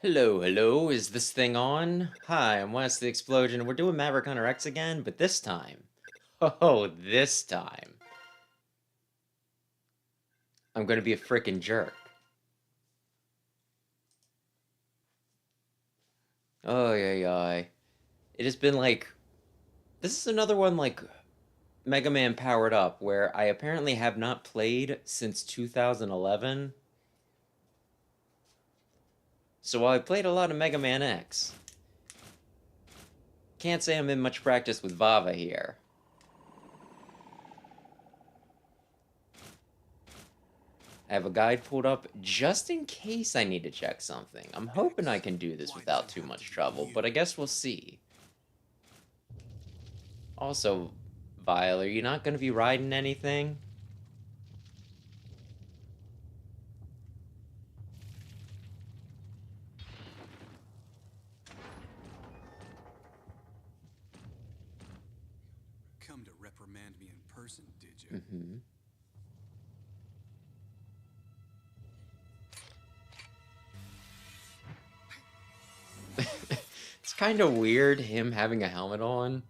Hello, hello, is this thing on? Hi, I'm Wes the Explosion. We're doing Maverick Hunter X again, but this time, this time, I'm gonna be a frickin' jerk. Oh, yeah. It has been like, this is another one like Mega Man Powered Up, where I apparently have not played since 2011. So while I played a lot of Mega Man X, can't say I'm in much practice with Vava here. I have a guide pulled up just in case I need to check something. I'm hoping I can do this without too much trouble, but I guess we'll see. Also, Vile, are you not going to be riding anything? Come to reprimand me in person, did you? Mm-hmm. It's kind of weird him having a helmet on.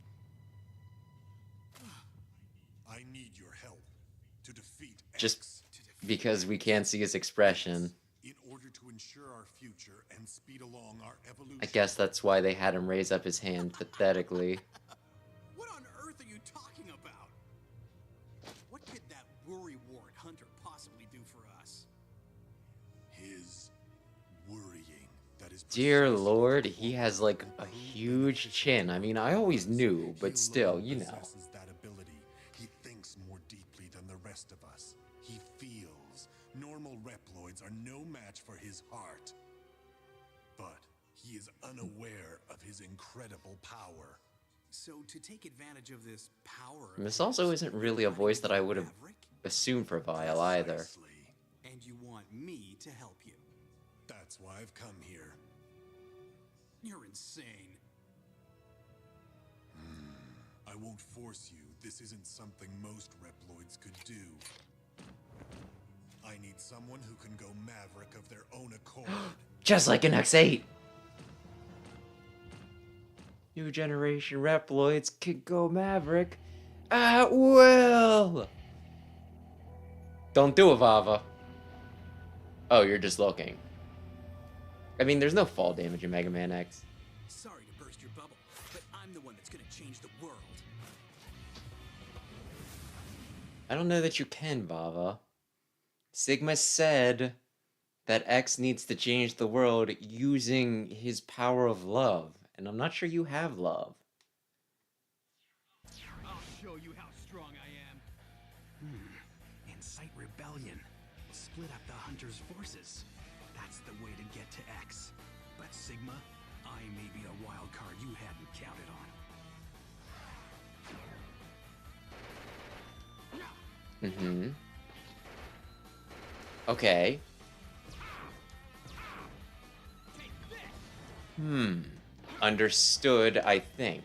I need your help to defeat Just X. because we can't see his expression. In order to ensure our future and speed along our evolution. I guess that's why they had him raise up his hand pathetically. What on earth are you talking about? What could that worrywart Hunter possibly do for us? His worrying. That is Dear Lord, he has like a huge chin. I mean, I always knew, but still, you know. Possesses that ability. He thinks more deeply than the rest of us. He feels. Normal Reploids are no match for his heart. But he is unaware of his incredible power. So to take advantage of this power, And this also isn't really a voice that I would have assumed for Vile either. Precisely. and you want me to help you. That's why I've come here. You're insane. I won't force you. This isn't something most Reploids could do. I need someone who can go Maverick of their own accord. Just like an X8! New generation Reploids can go Maverick at will! Don't do it, Vava. Oh, you're just looking. I mean, there's no fall damage in Mega Man X. Sorry to burst your bubble, but I'm the one that's gonna change the world. I don't know that you can, Vava. Sigma said that X needs to change the world using his power of love, and I'm not sure you have love. I'll show you how strong I am. Incite rebellion. Split up the Hunter's forces. That's the way to get to X. But Sigma, I may be a wild card you hadn't counted on. Mm-hmm. Okay. Understood, I think.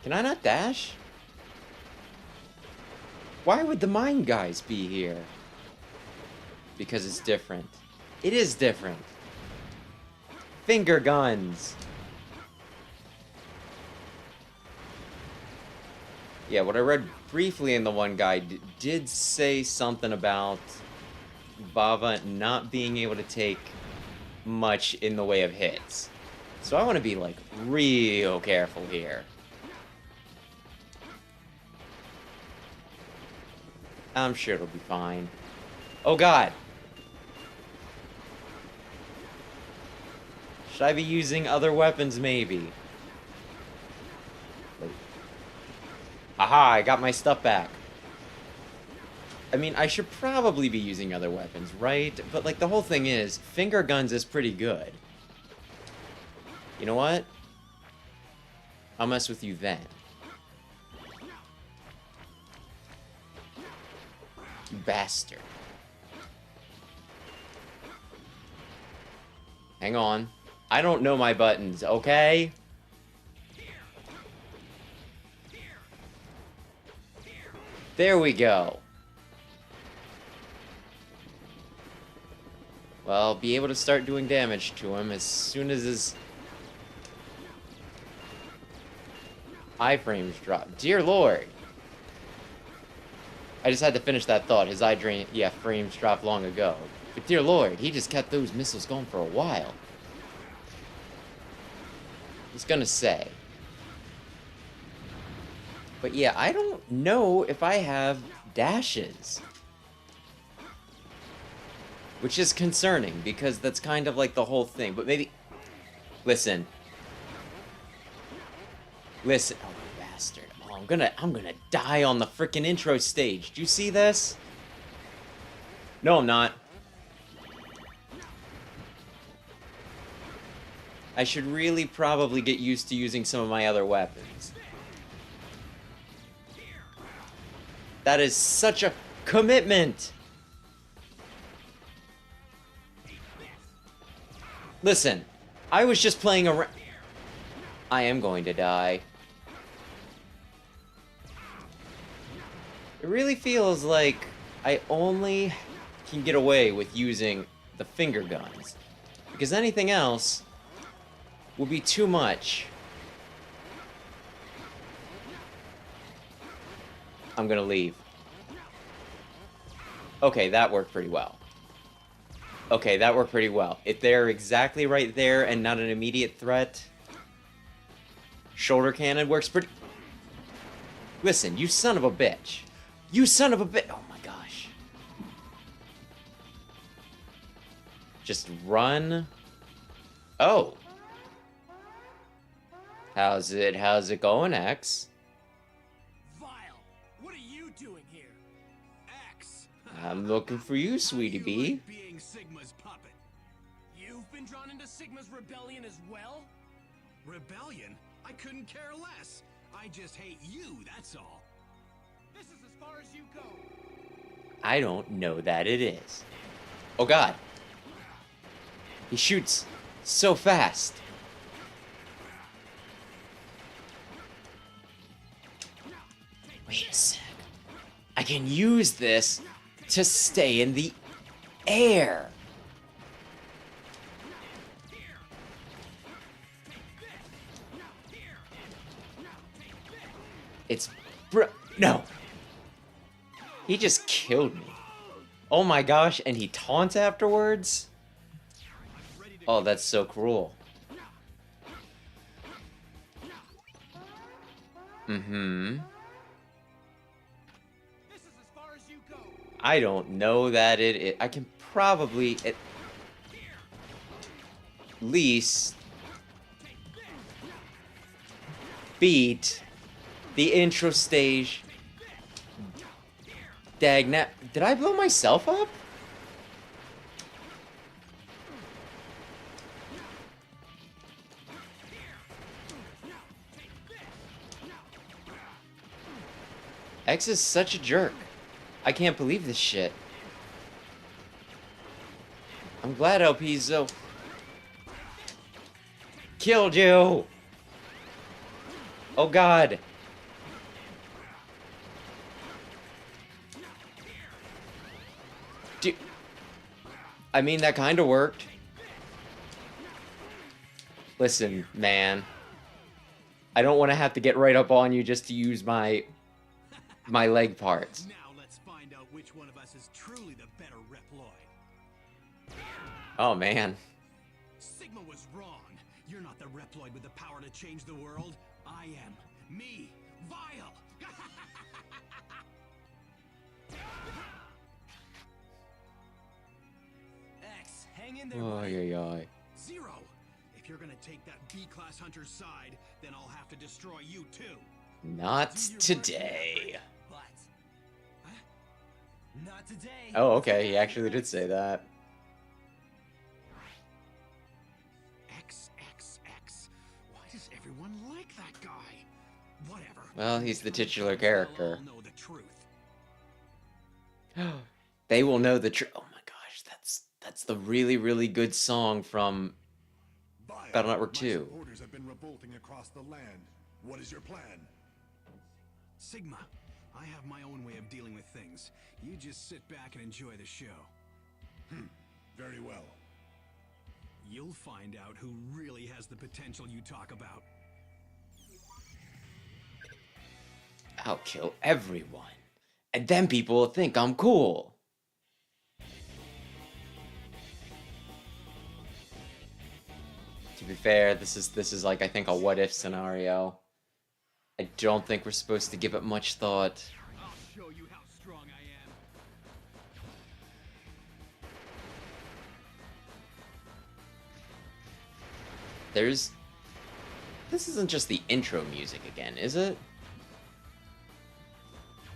Can I not dash? Why would the mine guys be here? Because it's different. It is different. Finger guns. Yeah, what I read briefly in the one guide did say something about Vava not being able to take much in the way of hits. So I want to be, like, real careful here. I'm sure it'll be fine. Oh god! Should I be using other weapons, maybe? Wait. Aha, I got my stuff back. I mean, I should probably be using other weapons, right? But, like, the whole thing is, finger guns is pretty good. You know what? I'll mess with you then. You bastard. Hang on. I don't know my buttons, okay? There we go. Well, I'll be able to start doing damage to him as soon as his iframes drop. Dear Lord. I just had to finish that thought. His frames dropped long ago. But dear Lord, he just kept those missiles going for a while. I was gonna say. But yeah, I don't know if I have dashes. Which is concerning, because that's kind of like the whole thing. But maybe... Listen. Listen. Oh, you bastard. Oh, I'm gonna die on the frickin' intro stage. Do you see this? No, I'm not. I should really probably get used to using some of my other weapons. That is such a commitment! Listen, I was just playing around. I am going to die. It really feels like I only can get away with using the finger guns. Because anything else will be too much. I'm gonna leave. Okay, that worked pretty well. Okay, that worked pretty well. If they're exactly right there and not an immediate threat, shoulder cannon works pretty... Listen, you son of a bitch. You son of a bitch. Oh my gosh. Just run. Oh. How's it going, X? Vile, what are you doing here? X. I'm looking for you, sweetie How do you bee. like being Sigma's puppet? You've been drawn into Sigma's rebellion as well? Rebellion? I couldn't care less. I just hate you, that's all. This is as far as you go. I don't know that it is. Oh god. He shoots so fast. Wait a sec. I can use this to stay in the air. It's no. He just killed me. Oh my gosh, and he taunts afterwards? Oh, that's so cruel. Mm-hmm. This is as far as you go. I don't know that I can probably at least beat the intro stage. Dagnap. Did I blow myself up? X is such a jerk. I can't believe this shit. I'm glad LP's killed you. Oh god. I mean, that kind of worked. Listen, man. I don't want to have to get right up on you just to use my leg parts. Now let's find out which one of us is truly the better Reploid. Oh, man. Sigma was wrong. You're not the Reploid with the power to change the world. I am. Me. Vile. X, hang in there. Oy. Zero. If you're gonna take that B-class hunter's side, then I'll have to destroy you too. Not today. What? Huh? Not today. Oh, okay. He actually did say that. X. Why does everyone like that guy? Whatever. Well, he's the titular character. They'll all know the truth. They will know the truth. Oh my gosh, that's the really, really good song from Vile, Battle Network my 2. supporters have been revolting across the land. What is your plan? Sigma, I have my own way of dealing with things. You just sit back and enjoy the show. Very well. You'll find out who really has the potential you talk about. I'll kill everyone. And then people will think I'm cool. To be fair, this is like, I think, a what-if scenario. I don't think we're supposed to give it much thought. I'll show you how strong I am. This isn't just the intro music again, is it?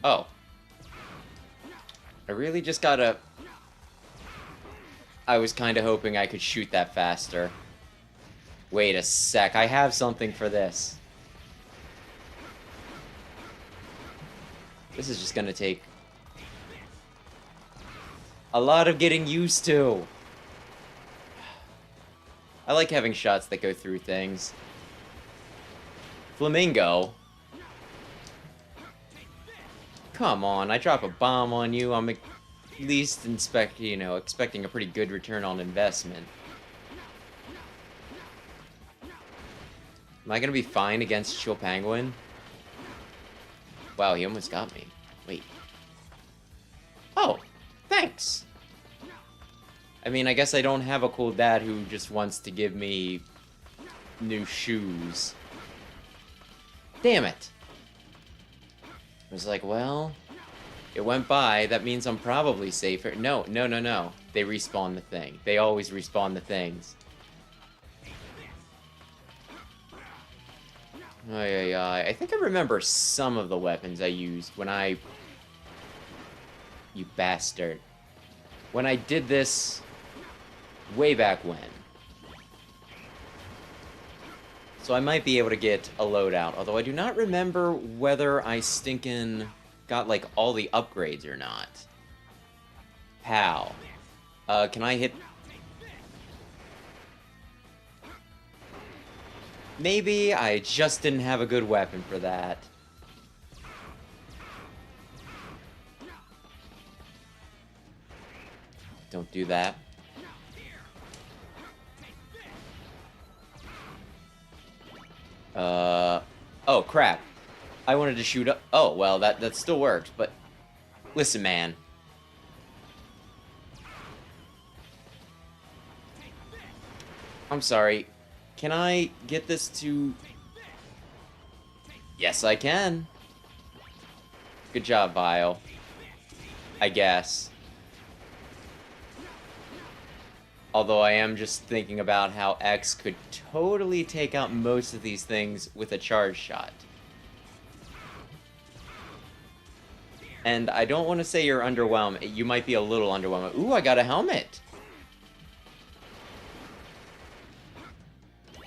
Oh. I really just gotta... I was kinda hoping I could shoot that faster. Wait a sec, I have something for this. This is just gonna take a lot of getting used to. I like having shots that go through things. Flamingo. Come on, I drop a bomb on you, I'm at least expecting a pretty good return on investment. Am I gonna be fine against Chill Penguin? Wow, he almost got me. Wait. Oh, thanks! I mean, I guess I don't have a cool dad who just wants to give me new shoes. Damn it! I was like, well, it went by, that means I'm probably safer. No. They respawn the thing. They always respawn the things. I think I remember some of the weapons I used when I... You bastard. When I did this way back when. So I might be able to get a loadout, although I do not remember whether I stinkin' got, like, all the upgrades or not. How? Can I hit... Maybe I just didn't have a good weapon for that. Don't do that. Oh, crap. I wanted to shoot up... Oh, well, that still works, but... Listen, man. I'm sorry. Can I get this to... Yes, I can. Good job, Vile. I guess. Although I am just thinking about how X could totally take out most of these things with a charge shot. And I don't want to say you're underwhelmed. You might be a little underwhelmed. Ooh, I got a helmet!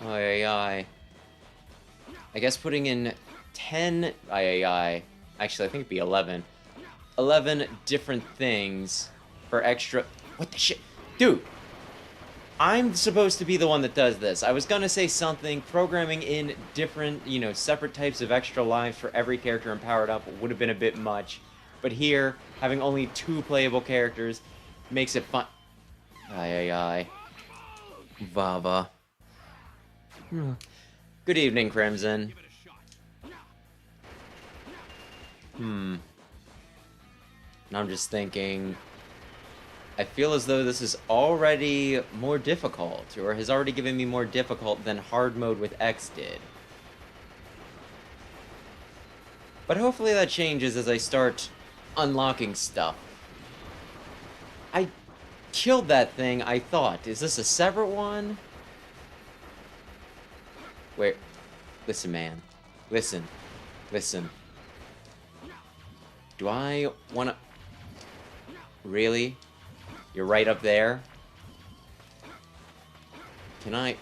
I guess putting in 10... Actually, I think it'd be 11. 11 different things for extra... What the shit? Dude! I'm supposed to be the one that does this. I was gonna say something, programming in different, separate types of extra lives for every character and powered up would have been a bit much. But here, having only 2 playable characters makes it fun. Vava. Good evening, Crimson. And I'm just thinking... I feel as though this is already more difficult, or has already given me more difficult than hard mode with X did. But hopefully that changes as I start unlocking stuff. I killed that thing, I thought. Is this a separate one? Wait. Listen, man. Listen. Do I wanna... Really? You're right up there? Can I... Oh,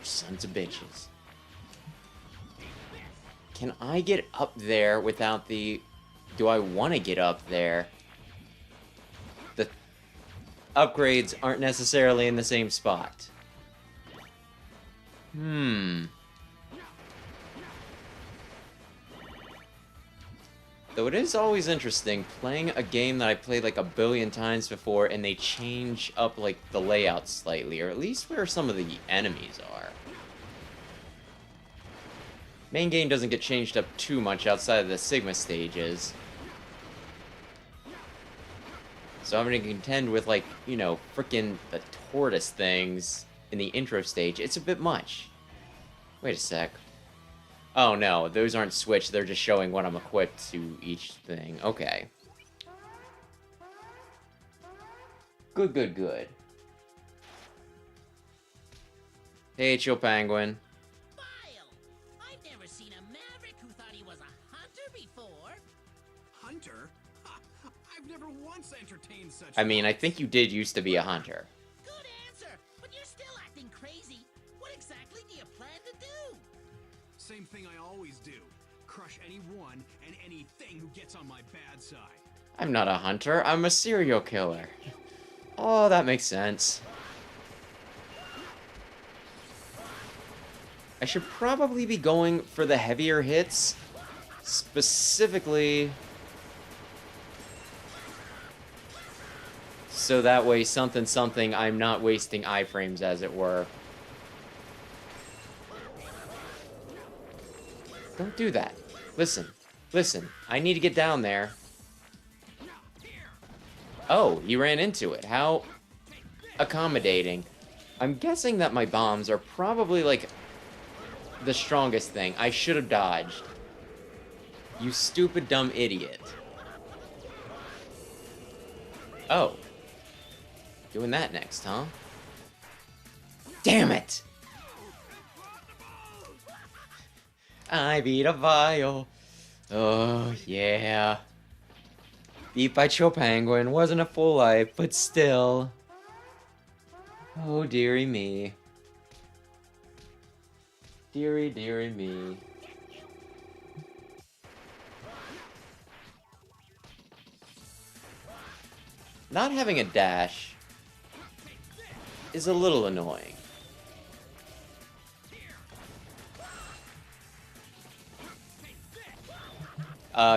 sons of bitches. Can I get up there without the... Do I want to get up there? The upgrades aren't necessarily in the same spot. Though it is always interesting playing a game that I played like a billion times before and they change up like the layout slightly, or at least where some of the enemies are. Main game doesn't get changed up too much outside of the Sigma stages. So having to contend with, like, you know, frickin' the tortoise things in the intro stage, it's a bit much. Wait a sec. Oh no, those aren't switched, they're just showing what I'm equipped to each thing. Okay. Good, good, good. Hey, Chill Penguin. I've never seen a Maverick who thought he was a hunter before. Hunter? Ha, I've never once entertained such. I mean, I think you did used to be a hunter. Good answer, but you're still acting crazy. What exactly do you plan to do? Same thing I always do. Crush anyone and anything who gets on my bad side. I'm not a hunter, I'm a serial killer. Oh, that makes sense. I should probably be going for the heavier hits. Specifically, so that way something I'm not wasting iframes, as it were. Don't do that. Listen, listen, I need to get down there. Oh, he ran into it. How accommodating. I'm guessing that my bombs are probably like the strongest thing. I should have dodged. You stupid dumb idiot. Oh. Doing that next, huh? Damn it! I beat a vial. Oh, yeah. Beat by Chill Penguin. Wasn't a full life, but still. Oh, dearie me. Dearie, dearie me. Not having a dash is a little annoying.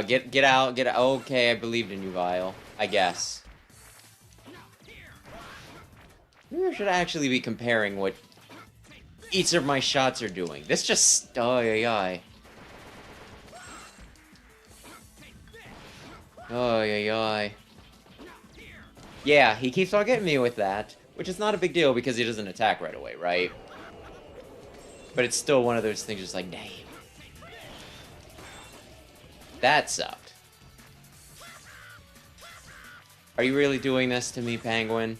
Get out, get out. Okay, I believed in you, Vile. I guess. Maybe I should actually be comparing what each of my shots are doing. This just... Oh, yeah. Oh, yeah. Yeah, he keeps on getting me with that, which is not a big deal because he doesn't attack right away, right? But it's still one of those things just like, damn. That sucked. Are you really doing this to me, Penguin?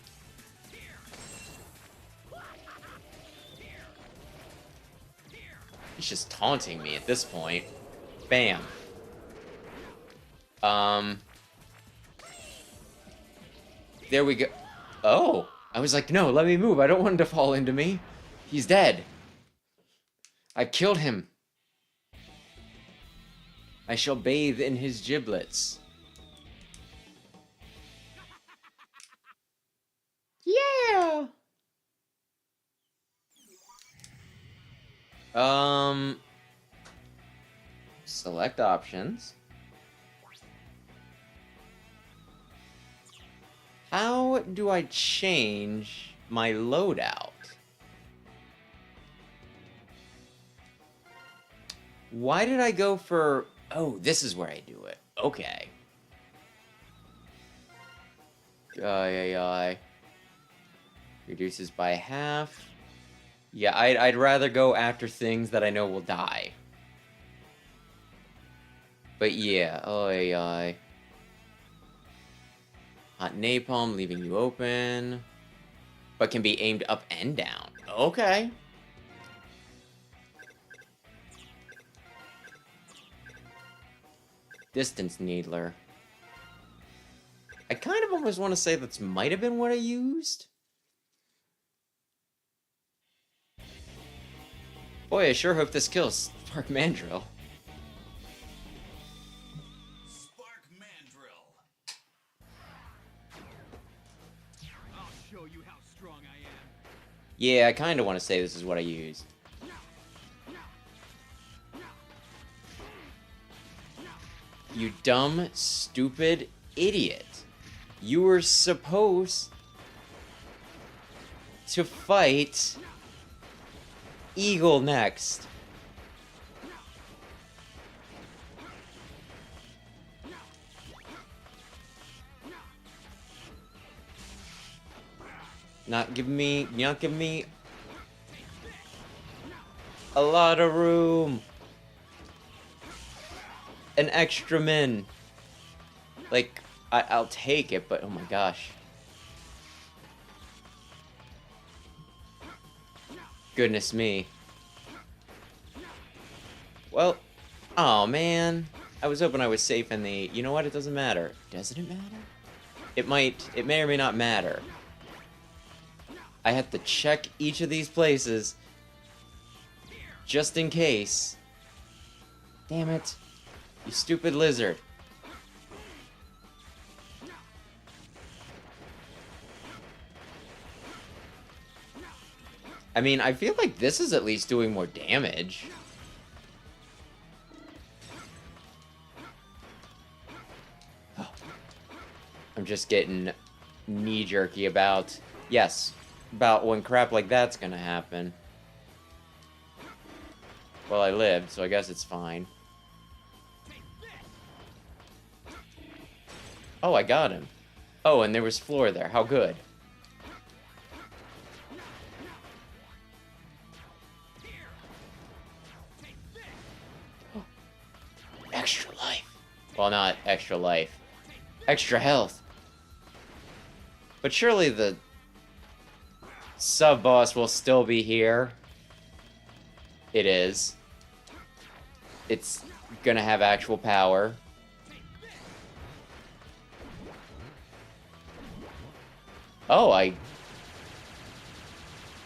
He's just taunting me at this point. Bam. There we go. Oh! I was like, no, let me move. I don't want him to fall into me. He's dead. I killed him. I shall bathe in his giblets. Yeah! Select options. How do I change my loadout? Why did I go for... Oh, this is where I do it. Okay. Reduces by half. Yeah, I'd rather go after things that I know will die. But yeah, Hot napalm, leaving you open. But can be aimed up and down. Okay. Distance needler. I kind of almost want to say that might have been what I used. Boy, I sure hope this kills Spark Mandrill. Spark Mandrill. I'll show you how strong I am. Yeah, I kind of want to say this is what I used. You dumb, stupid idiot. You were supposed to fight Eagle next. Not giving me a lot of room. An extra min. Like, I'll take it, but oh my gosh. Goodness me. Well, oh man. I was hoping I was safe in the... You know what? It doesn't matter. Doesn't it matter? It may or may not matter. I have to check each of these places just in case. Damn it. You stupid lizard. I mean, I feel like this is at least doing more damage. Oh. I'm just getting knee-jerky about... Yes, about when crap like that's gonna happen. Well, I lived, so I guess it's fine. Oh, I got him. Oh, and there was floor there. How good. Extra life. Well, not extra life. Extra health. But surely the sub-boss will still be here. It is. It's gonna have actual power. Oh,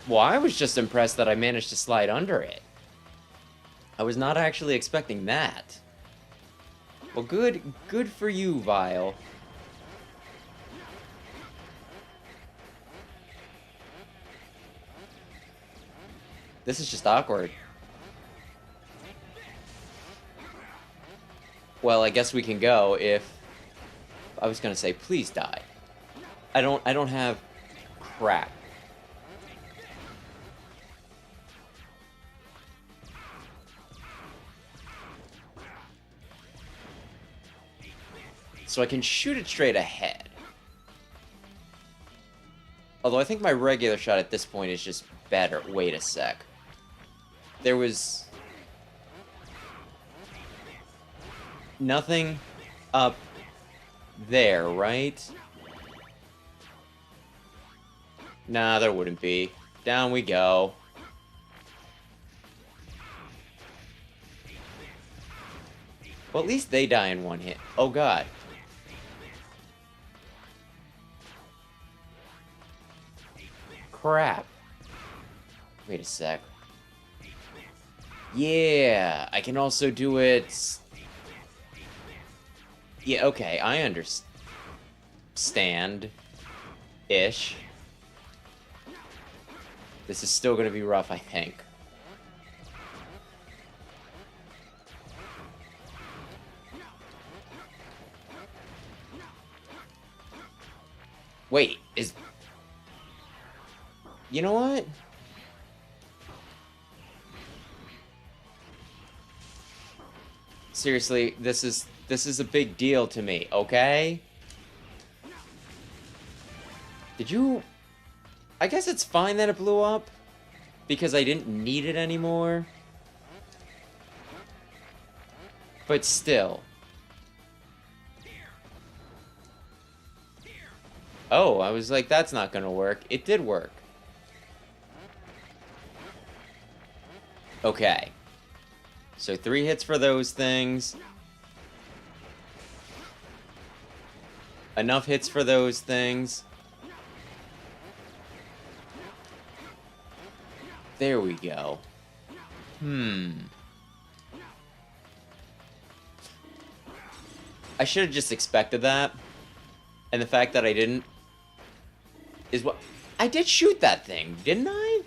well, I was just impressed that I managed to slide under it. I was not actually expecting that. Well, good for you, Vile. This is just awkward. Well, I guess we can go if... I was gonna say, please die. I don't have crap. So I can shoot it straight ahead. Although I think my regular shot at this point is just better. Wait a sec. There was nothing up there, right? Nah, there wouldn't be. Down we go. Well, at least they die in one hit. Oh, God. Crap. Wait a sec. Yeah, I can also do it... Yeah, okay, I understand-ish. This is still gonna be rough, I think. Wait, is... You know what? Seriously, this is a big deal to me, okay? Did you... I guess it's fine that it blew up, because I didn't need it anymore. But still. Oh, I was like, that's not gonna work. It did work. Okay. So 3 hits for those things. Enough hits for those things. There we go. I should have just expected that. And the fact that I didn't is what... I did shoot that thing, didn't I?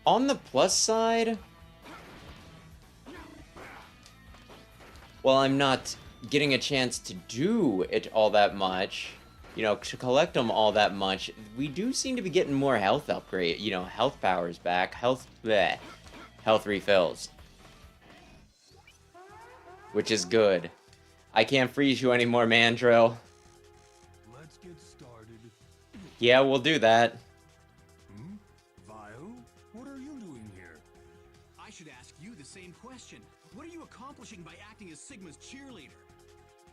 On the plus side, while I'm not getting a chance to do it all that much, you know, to collect them all that much, we do seem to be getting more health upgrade, you know, health powers back, health refills. Which is good. I can't freeze you anymore, Mandrill. Let's get started. Yeah, we'll do that. Vio, what are you doing here? I should ask you the same question. What are you accomplishing by acting as Sigma's cheerleader?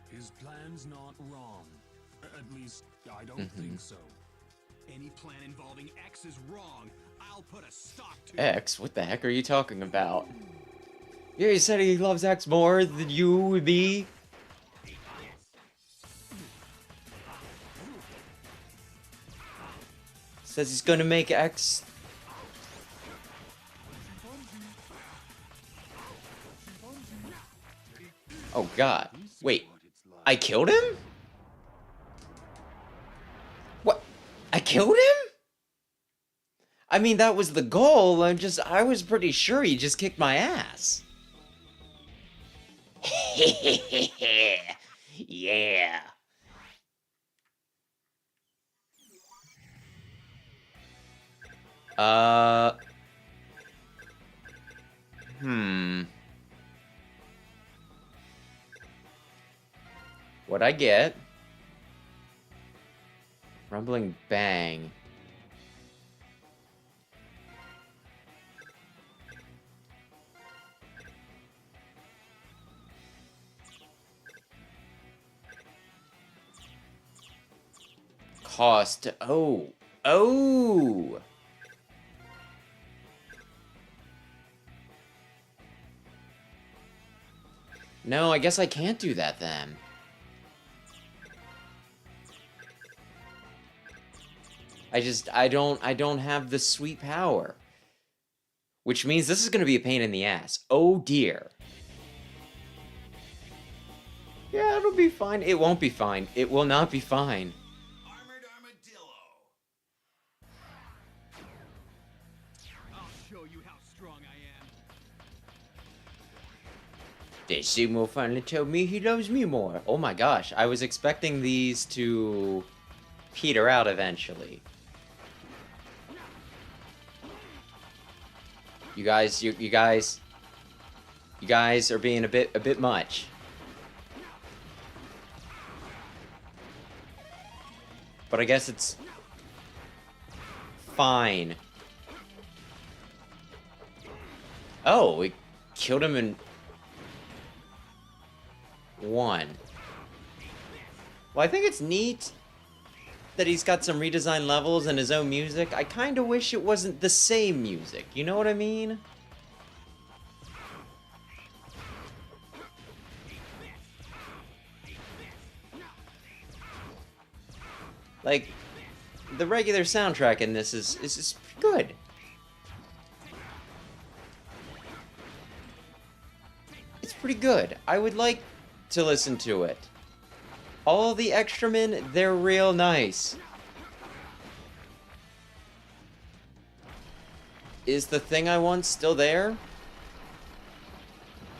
His plan's not wrong. At least, I don't think so. Any plan involving X is wrong. I'll put a stop to it. X? What the heck are you talking about? Yeah, he said he loves X more than you would be. Says he's gonna make X. Oh god. Wait. I killed him? What? I killed him? I mean, that was the goal. I was pretty sure he just kicked my ass. Yeah. What'd I get? Rumbling Bang. Cost. Oh. Oh! No, I guess I can't do that then. I don't have the sweet power. Which means this is gonna be a pain in the ass. Oh dear. Yeah, it'll be fine. It won't be fine. It will not be fine. Armored Armadillo. I'll show you how strong I am. The Sigma finally told me he loves me more. Oh my gosh, I was expecting these to peter out eventually. You guys are being a bit much. But I guess it's fine. Oh, we killed him in one. Well, I think it's neat that he's got some redesigned levels and his own music. I kind of wish it wasn't the same music. You know what I mean? Like, the regular soundtrack in this is just good. It's pretty good. I would like to listen to it. All the extra men, they're real nice. Is the thing I want still there?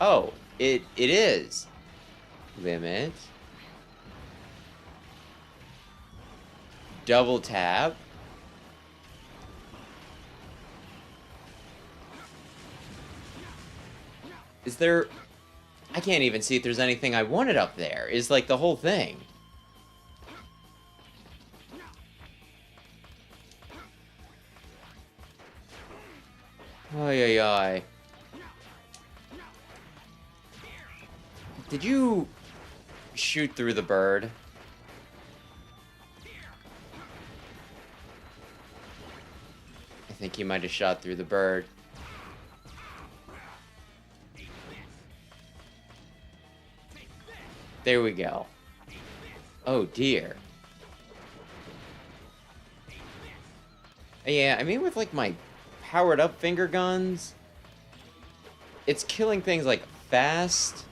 Oh, it is. Limit. Double tap. Is there... I can't even see if there's anything I wanted up there. Is like the whole thing. Ay, ay, ay. Did you shoot through the bird? I think he might have shot through the bird. There we go. Oh dear. Yeah, I mean with like my powered up finger guns, it's killing things like fast,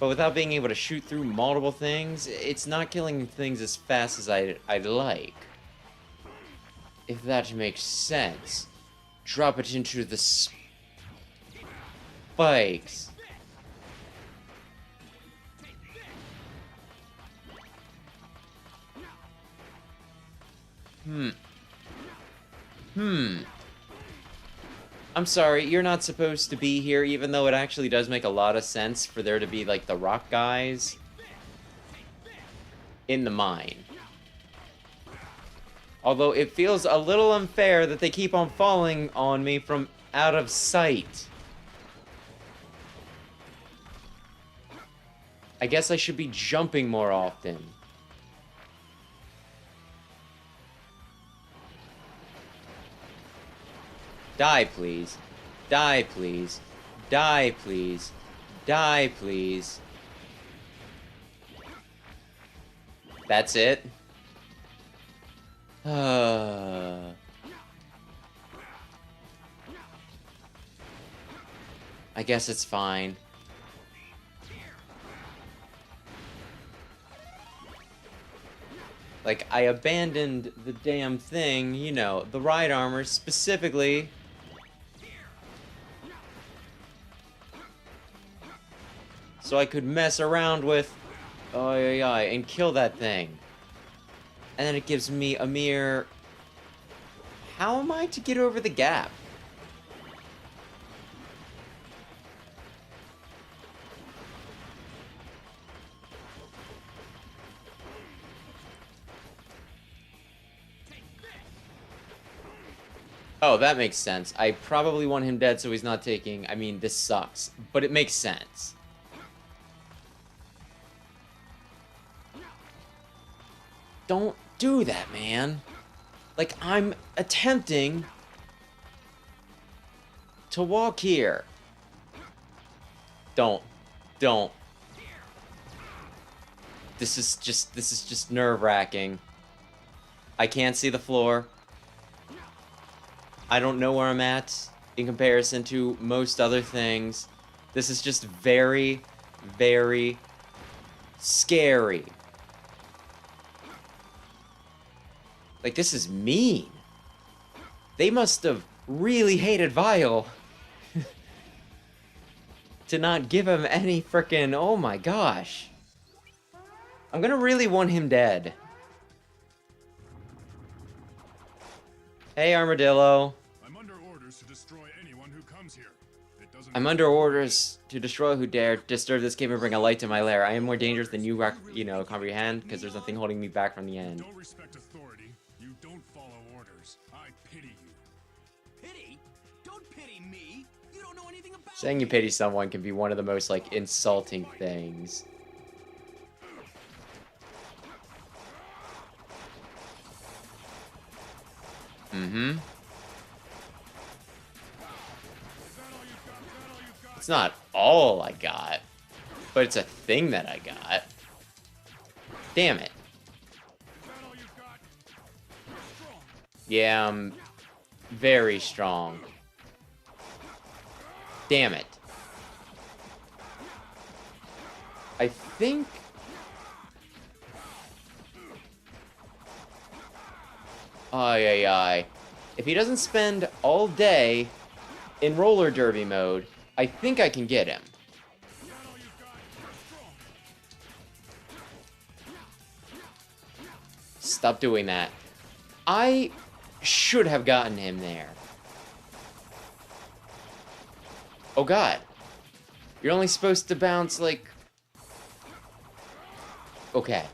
but without being able to shoot through multiple things, it's not killing things as fast as I'd like. If that makes sense. Drop it into the spikes. I'm sorry, you're not supposed to be here, even though it actually does make a lot of sense for there to be, like, the rock guys in the mine. Although it feels a little unfair that they keep on falling on me from out of sight. I guess I should be jumping more often. Die, please. Die, please. Die, please. Die, please. That's it? I guess it's fine. Like, I abandoned the damn thing, you know, the ride armor specifically. So I could mess around with, and kill that thing. And then it gives me a mere... How am I to get over the gap? Oh, that makes sense. I probably want him dead so he's not taking... I mean, this sucks. But it makes sense. Don't do that, man. Like, I'm attempting to walk here. Don't. This is just nerve-wracking. I can't see the floor. I don't know where I'm at in comparison to most other things. This is just very, very scary. Like, this is mean. They must have really hated Vile to not give him any frickin'... Oh my gosh. I'm gonna really want him dead. Hey, Armadillo. I'm under orders to destroy anyone who comes here. It doesn't I'm under orders to destroy who dare disturb this cave and bring a light to my lair. I am more dangerous than you, comprehend, because there's nothing holding me back from the end. Don't respect authority. You don't follow orders. I pity you. Pity? Don't pity me. You don't know anything about Saying you pity someone can be one of the most, like, insulting things. Mm-hmm. It's not all I got, but it's a thing that I got. Damn it. Yeah, I'm very strong. Damn it. I think... Ay. If he doesn't spend all day in roller derby mode, I think I can get him. Stop doing that. I should have gotten him there. Oh god. You're only supposed to bounce like... Okay.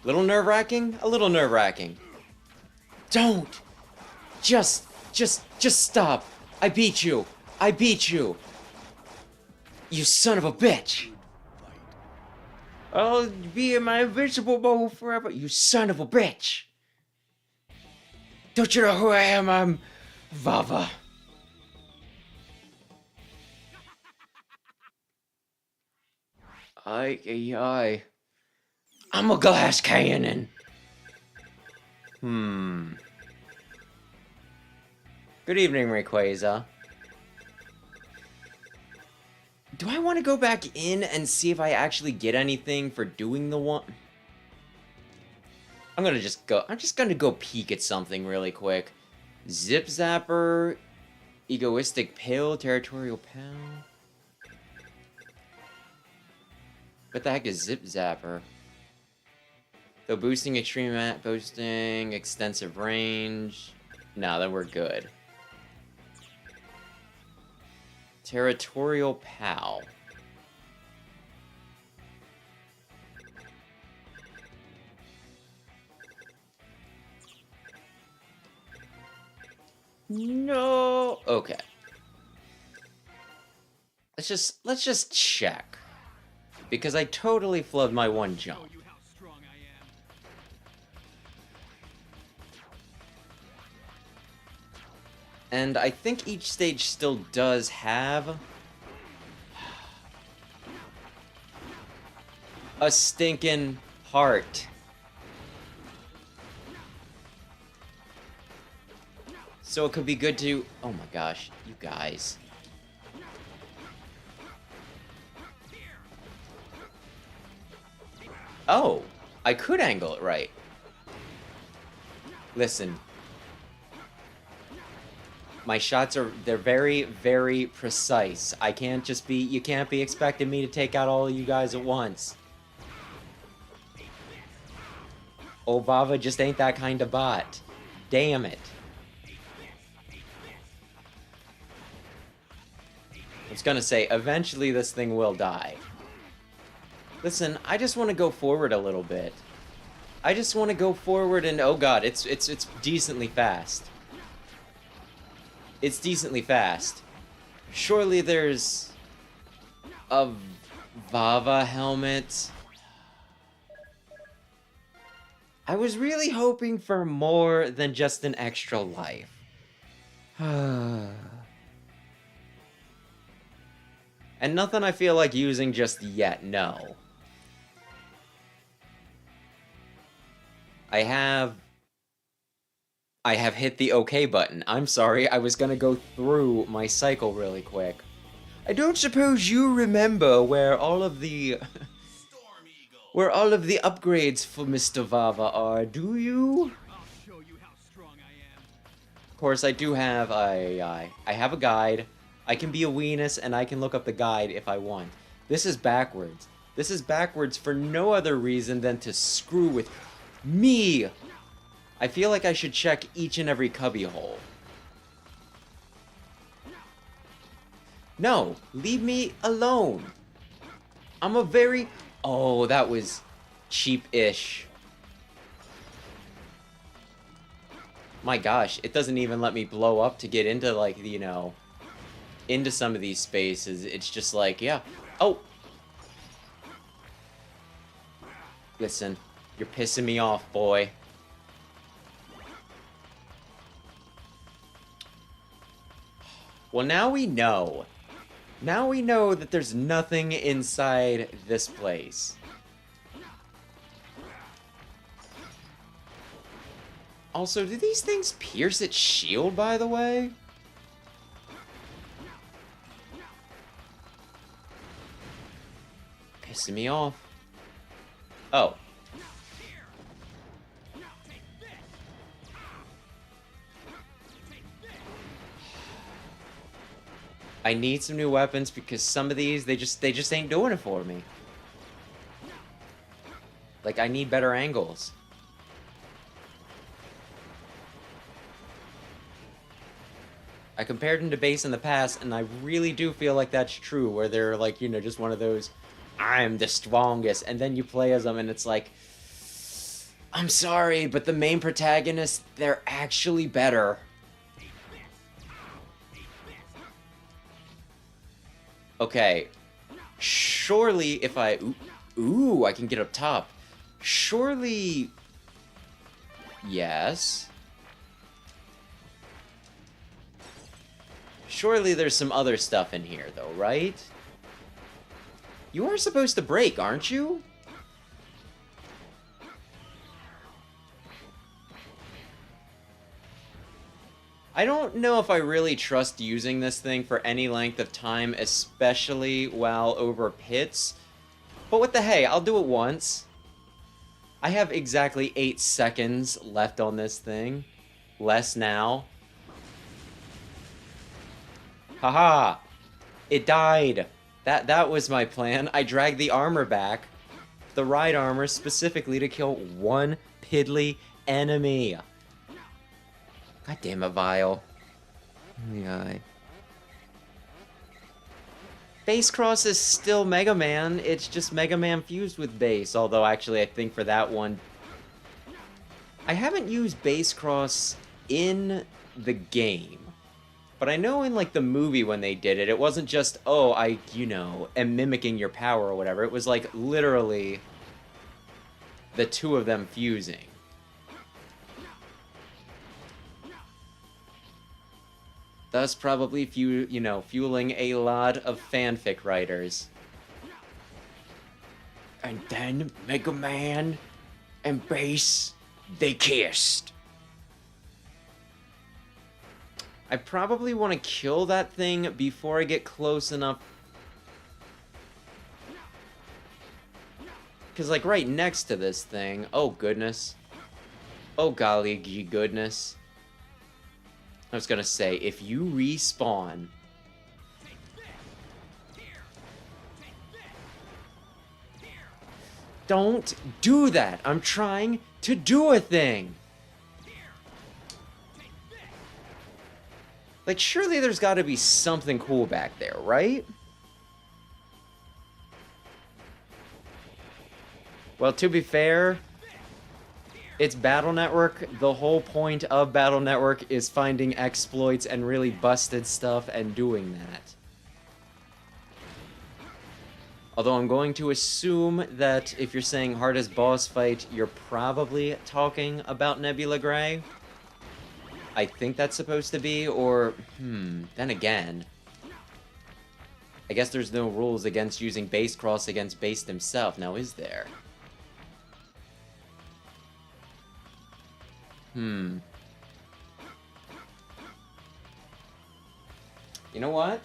Little nerve-wracking? A little nerve-wracking. Don't! Just stop! I beat you! I beat you! You son of a bitch! I'll be in my invincible mode forever, you son of a bitch! Don't you know who I am? I'm Vava. Aye. I'm a glass cannon. Good evening, Rayquaza. Do I want to go back in and see if I actually get anything for doing the one? I'm just gonna go peek at something really quick. Zip Zapper, Egoistic Pill, Territorial Pound. What the heck is Zip Zapper? Though boosting boosting extensive range. No, then we're good. Territorial Pal. No. Okay. Let's just check. Because I totally flubbed my one jump. Show you how strong I am. And I think each stage still does have a stinking heart. So it could be good to... Oh my gosh, you guys. Oh, I could angle it right. Listen. My shots are, they're very, very precise. I can't just be, you can't be expecting me to take out all of you guys at once. Oh, Vava just ain't that kind of bot. Damn it. I was gonna say, eventually this thing will die. Listen, I just want to go forward a little bit. I just want to go forward and, oh god, it's decently fast. It's decently fast. Surely there's a Vava helmet. I was really hoping for more than just an extra life. And nothing I feel like using just yet, no. I have hit the OK button. I'm sorry, I was gonna go through my cycle really quick. I don't suppose you remember where all of the... where all of the upgrades for Mr. Vava are, do you? I'll show you how strong I am. Of course, I do have I have a guide. I can be a weenus, and I can look up the guide if I want. This is backwards. This is backwards for no other reason than to screw with me. I feel like I should check each and every cubbyhole. No, leave me alone. I'm a very... Oh, that was cheap-ish. My gosh, it doesn't even let me blow up to get into, like, you know, into some of these spaces. It's just like, yeah. Oh! Listen, you're pissing me off, boy. Well, now we know. Now we know that there's nothing inside this place. Also, do these things pierce its shield, by the way? Pissing me off. Oh. I need some new weapons because some of these, they just ain't doing it for me. Like, I need better angles. I compared them to base in the past, and I really do feel like that's true, where they're like, you know, just one of those, I'm the strongest, and then you play as them, and it's like, I'm sorry, but the main protagonists, they're actually better. Okay, surely if I... Ooh, I can get up top. Surely... Yes. Surely there's some other stuff in here, though, right? You are supposed to break, aren't you? I don't know if I really trust using this thing for any length of time, especially while over pits. But what the hey, I'll do it once. I have exactly 8 seconds left on this thing. Less now. Haha! It died. That was my plan. I dragged the armor back. the ride armor specifically to kill one piddly enemy. God damn it, Vile. Yeah. Base Cross is still Mega Man, it's just Mega Man fused with Base, although actually I think for that one... I haven't used Base Cross in the game, but I know in, like, the movie when they did it, it wasn't just, oh, I, you know, am mimicking your power or whatever. It was, like, literally the two of them fusing. Thus probably, fueling a lot of fanfic writers. And then Mega Man and Base, they kissed. I probably want to kill that thing before I get close enough. Because, like, right next to this thing... Oh, goodness. Oh, golly gee goodness. I was gonna say, if you respawn... Don't do that! I'm trying to do a thing! Like, surely there's gotta be something cool back there, right? Well, to be fair, it's Battle Network. The whole point of Battle Network is finding exploits and really busted stuff and doing that. Although I'm going to assume that if you're saying hardest boss fight, you're probably talking about Nebula Gray. I think that's supposed to be, or, then again, I guess there's no rules against using Base Cross against Base himself, now is there? You know what?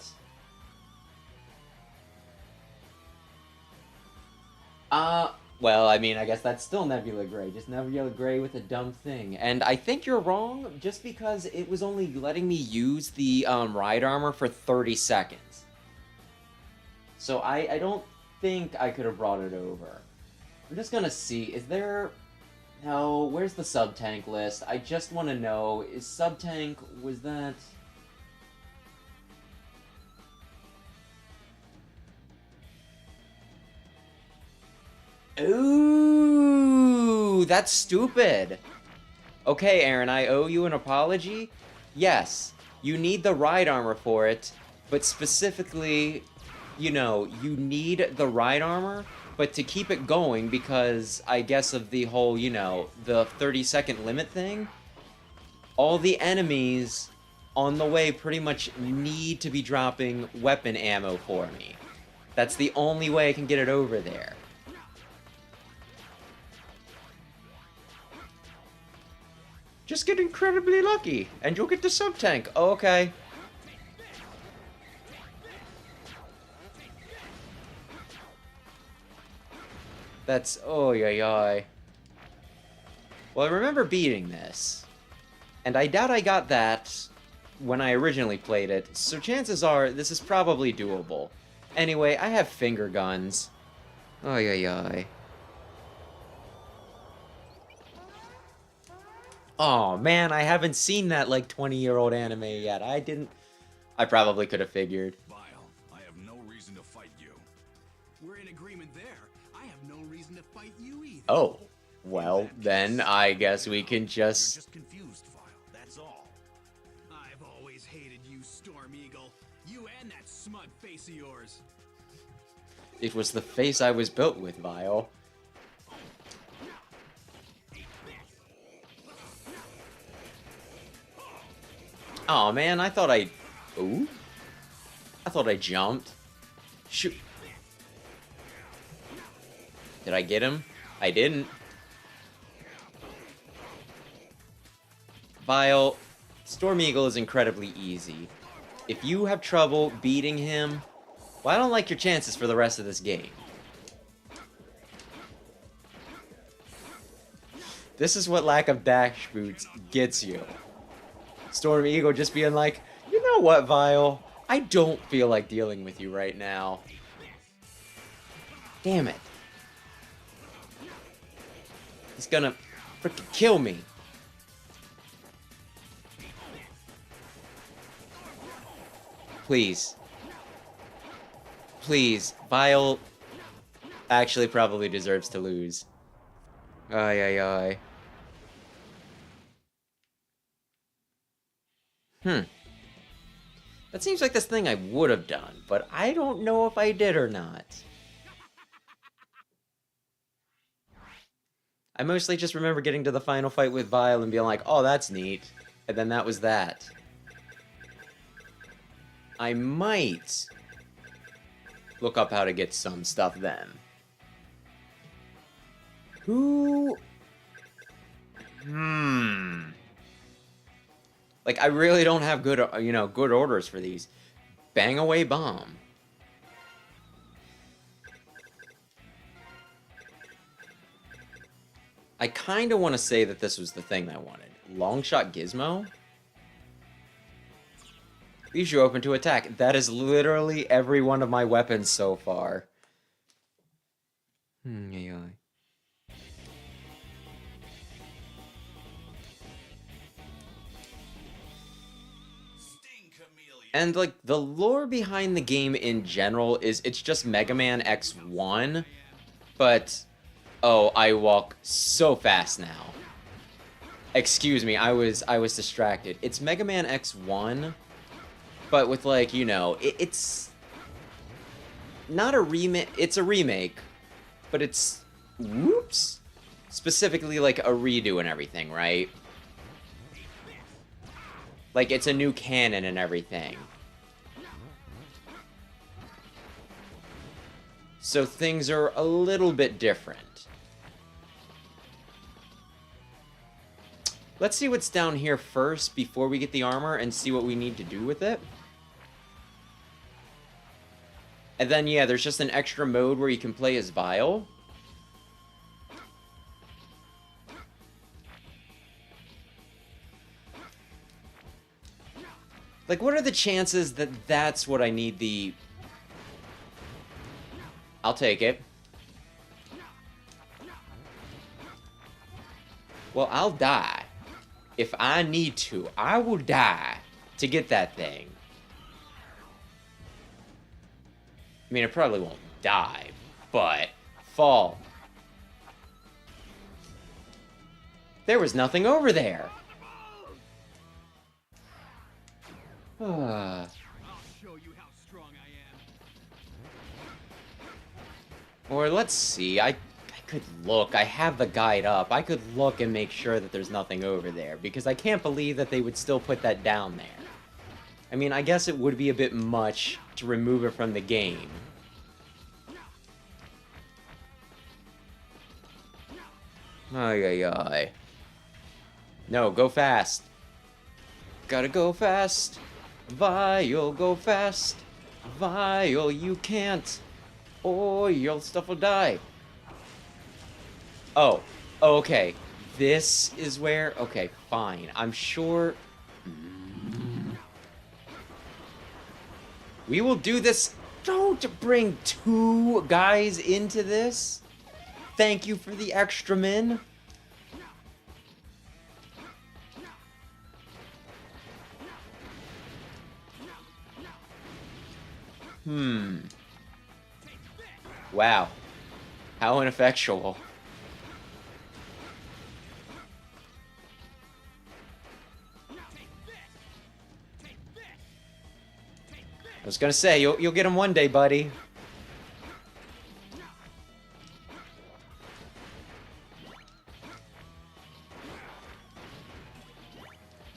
Well, I mean, I guess that's still Nebula Gray. Just Nebula Gray with a dumb thing. And I think you're wrong, just because it was only letting me use the ride armor for 30 seconds. So I don't think I could have brought it over. I'm just gonna see, is there... No, where's the sub-tank list? I just want to know, is sub-tank, was that... Ooh, that's stupid. Okay, Aaron, I owe you an apology. Yes, you need the ride armor for it, but specifically, you know, you need the ride armor, but to keep it going, because I guess of the whole, you know, the 30-second limit thing, all the enemies on the way pretty much need to be dropping weapon ammo for me. That's the only way I can get it over there. Just get incredibly lucky, and you'll get the sub-tank. Oh, okay. That's... oh, yeah. Well, I remember beating this. And I doubt I got that when I originally played it, so chances are this is probably doable. Anyway, I have finger guns. Oh, yeah. Oh man, I haven't seen that like 20-year-old anime yet. I probably could have figured. Vile, I have no reason to fight you. We're in agreement there. I have no reason to fight you either. Oh, well then I guess we can You're just... just confused, Vile. That's all. I've always hated you, Storm Eagle. You and that smug face of yours. It was the face I was built with, Vile. Oh man, I thought I... Ooh? I thought I jumped. Shoot. Did I get him? I didn't. Vile, Storm Eagle is incredibly easy. If you have trouble beating him, well, I don't like your chances for the rest of this game. This is what lack of dash boots gets you. Storm Eagle just being like, you know what, Vile? I don't feel like dealing with you right now. Damn it. It's gonna freaking kill me. Please. Please. Vile actually probably deserves to lose. Ay, ay, ay. That seems like this thing I would have done, but I don't know if I did or not. I mostly just remember getting to the final fight with Vile and being like, oh, that's neat. And then that was that. I might look up how to get some stuff then. Who... Like, I really don't have good, good orders for these. Bang away bomb. I kind of want to say that this was the thing I wanted. Long shot gizmo? Leaves you open to attack. That is literally every one of my weapons so far. Yeah. And, like, the lore behind the game in general is it's just Mega Man X1, but... Oh, I walk so fast now. Excuse me, I was distracted. It's Mega Man X1, but with, like, it's... Not a remake, it's a remake, but it's... Whoops! Specifically, like, a redo and everything, right? Like, it's a new canon and everything. So things are a little bit different. Let's see what's down here first before we get the armor and see what we need to do with it. And then, yeah, there's just an extra mode where you can play as Vile. Like, what are the chances that that's what I need the... I'll take it. Well, I'll die. If I need to, I will die to get that thing. I mean, I probably won't die, but fall. There was nothing over there. I'll show you how strong I am. Or let's see, I could look. I have the guide up. I could look and make sure that there's nothing over there, because I can't believe that they would still put that down there. I mean, I guess it would be a bit much to remove it from the game. Ay, ay, ay. No, go fast. Gotta go fast. Vile, go fast. Vile, you can't. Or your stuff will die. Oh, okay. This is where... Okay, fine. I'm sure... We will do this. Don't bring two guys into this. Thank you for the extra men. Wow. How ineffectual. I was gonna say, you'll get him one day, buddy.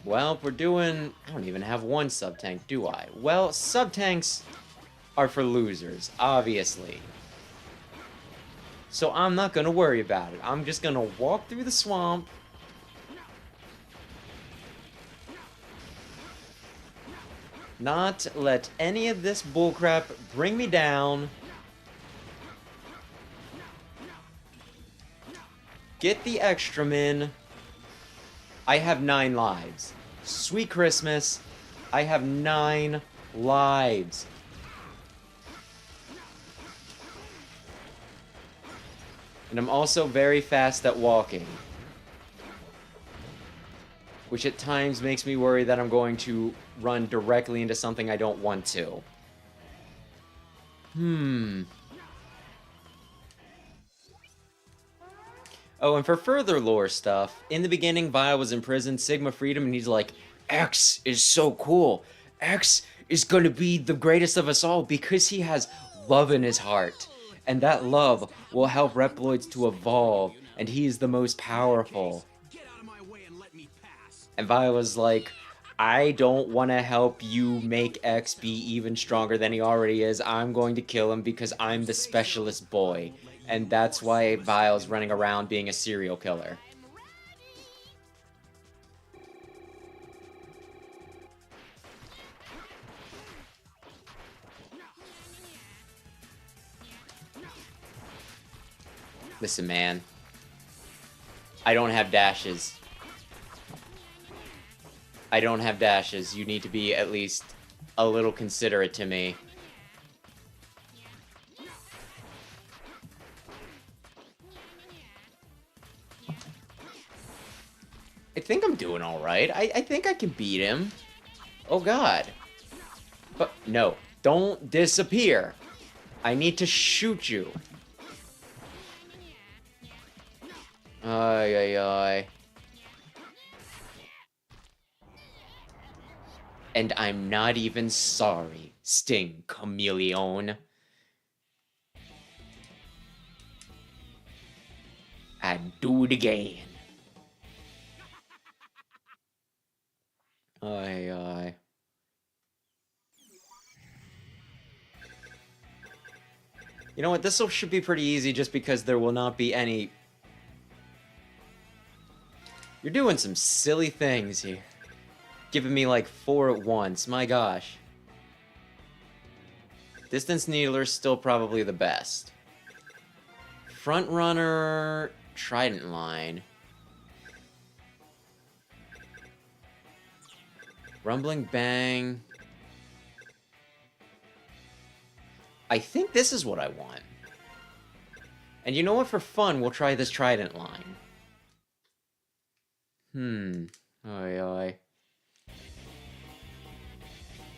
Well, we're doing... I don't even have one sub-tank, do I? Well, sub-tanks are for losers, obviously. So I'm not gonna worry about it. I'm just gonna walk through the swamp. Not let any of this bullcrap bring me down. Get the extra men. I have 9 lives. Sweet Christmas. I have 9 lives. And I'm also very fast at walking. Which at times makes me worry that I'm going to run directly into something I don't want to. Oh, and for further lore stuff, in the beginning, Vile was in prison, Sigma freed him, and he's like, X is so cool. X is gonna be the greatest of us all because he has love in his heart. And that love will help Reploids to evolve, and he is the most powerful. Get out of my way and let me pass. And Vi was like, I don't want to help you make X be even stronger than he already is. I'm going to kill him because I'm the specialist boy. And that's why Vile's running around being a serial killer. Listen, man. I don't have dashes. I don't have dashes. You need to be at least a little considerate to me. I think I'm doing alright. I think I can beat him. Oh god. But no, don't disappear. I need to shoot you. Ay, ay, ay. And I'm not even sorry, Sting Chameleon. I'd do it again. Ay, ay. You know what, this should be pretty easy just because there will not be any... You're doing some silly things here. Giving me like 4 at once, my gosh. Distance Needler's still probably the best. Front Runner... Trident Line. Rumbling Bang. I think this is what I want. And you know what? For fun, we'll try this Trident Line. Oi, oi. I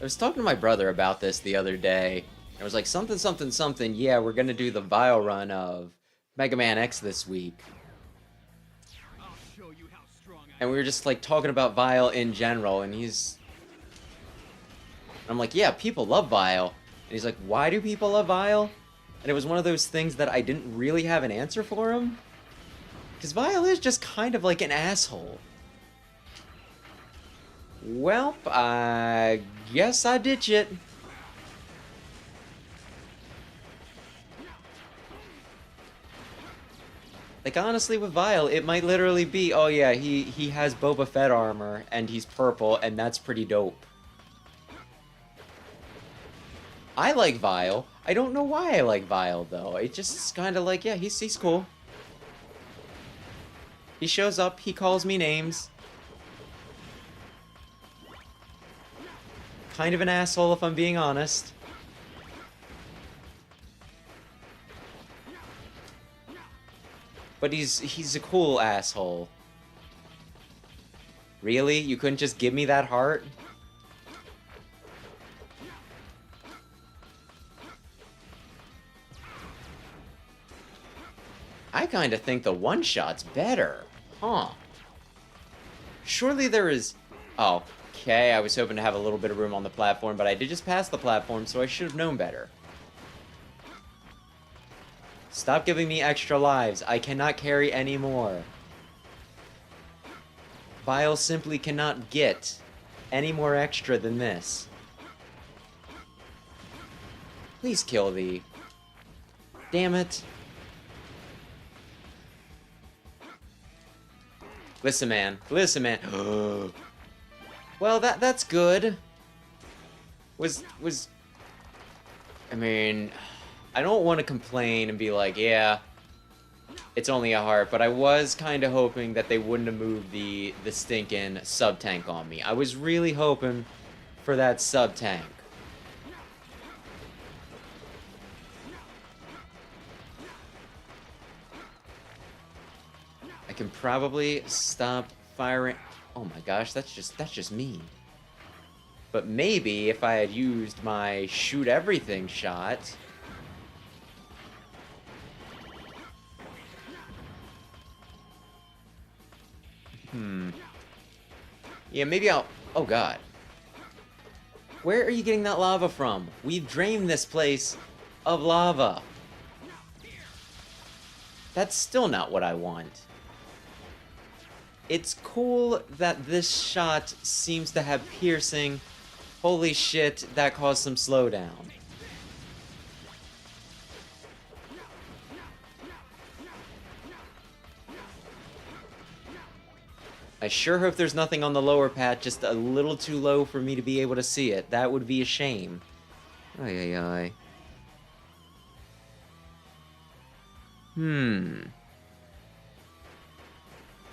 was talking to my brother about this the other day. I was like, something, something, something. Yeah, we're gonna do the Vile run of Mega Man X this week. I'll show you how strong I And we were just like talking about Vile in general, and I'm like, yeah, people love Vile. And he's like, why do people love Vile? And it was one of those things that I didn't really have an answer for him. Because Vile is just kind of like an asshole. Welp, I guess I ditch it. Like, honestly, with Vile, it might literally be, oh yeah, he has Boba Fett armor, and he's purple, and that's pretty dope. I like Vile. I don't know why I like Vile, though. It just is kind of like, yeah, he's cool. He shows up, he calls me names. Kind of an asshole, if I'm being honest. But he's a cool asshole. Really? You couldn't just give me that heart? I kind of think the one-shot's better. Huh. Surely there is... Oh, okay, I was hoping to have a little bit of room on the platform, but I did just pass the platform, so I should have known better. Stop giving me extra lives. I cannot carry any more. Vile simply cannot get any more extra than this. Please kill thee. Damn it. Listen, man. Listen, man. Well, that's good. I mean, I don't want to complain and be like, yeah, it's only a heart, but I was kind of hoping that they wouldn't have moved the stinking sub-tank on me. I was really hoping for that sub-tank. I can probably stop firing. Oh my gosh, that's just mean. But maybe if I had used my shoot everything shot. Yeah, maybe I'll... Oh god. Where are you getting that lava from? We've drained this place of lava. That's still not what I want. It's cool that this shot seems to have piercing. Holy shit, that caused some slowdown. I sure hope there's nothing on the lower path, just a little too low for me to be able to see it. That would be a shame. Ay, ay, ay.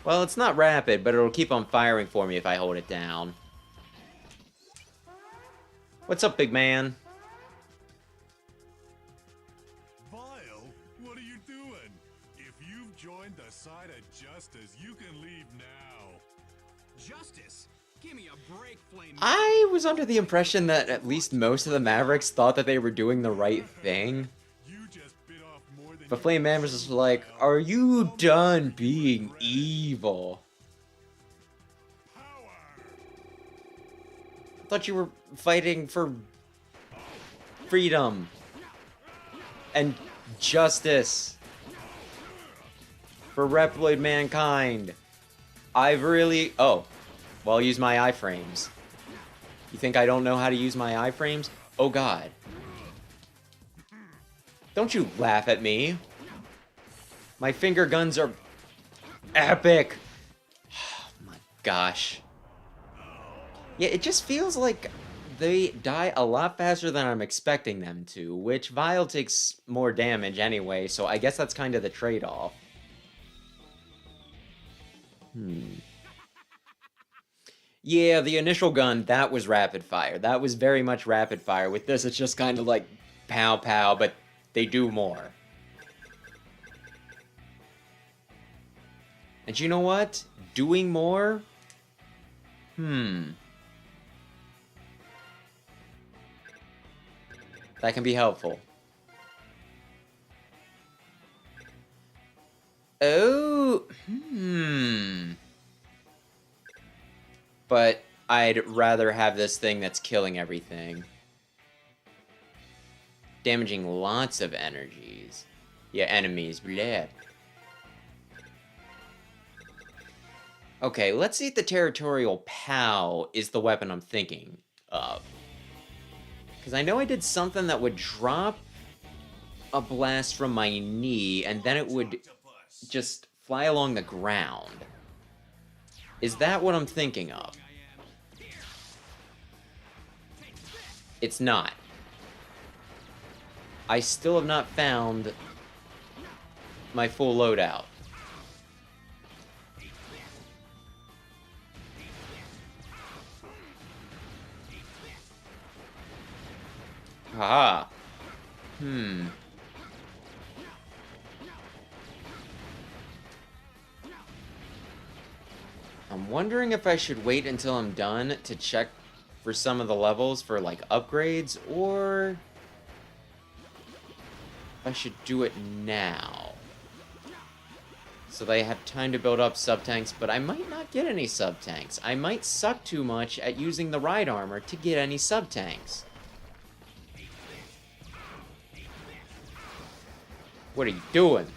Well, it's not rapid, but it'll keep on firing for me if I hold it down. What's up, big man? Vile, what are you doing? If you've joined the side of justice, you can leave now. Justice? Give me a break, Flame. I was under the impression that at least most of the Mavericks thought that they were doing the right thing. You just bit off more than But Flame Man was just like, are you done being evil? I thought you were fighting for freedom and justice for Reploid mankind. I've really... Oh. Well, I'll use my iframes. You think I don't know how to use my iframes? Oh god. Don't you laugh at me. My finger guns are epic. Oh my gosh. Yeah, it just feels like they die a lot faster than I'm expecting them to, which Vile takes more damage anyway, so I guess that's kind of the trade-off. Yeah, the initial gun, that was rapid fire. That was very much rapid fire. With this, it's just kind of like pow pow, but they do more. And you know what? Doing more? That can be helpful. Oh, But I'd rather have this thing that's killing everything. Damaging lots of energies. Yeah, enemies. Bleh. Okay, let's see if the Territorial POW is the weapon I'm thinking of. Because I know I did something that would drop a blast from my knee, and then it would just fly along the ground. Is that what I'm thinking of? It's not. I still have not found my full loadout. Haha. I'm wondering if I should wait until I'm done to check for some of the levels for, like, upgrades, or if I should do it now. So they have time to build up sub-tanks, but I might not get any sub-tanks. I might suck too much at using the ride armor to get any sub-tanks. What are you doing?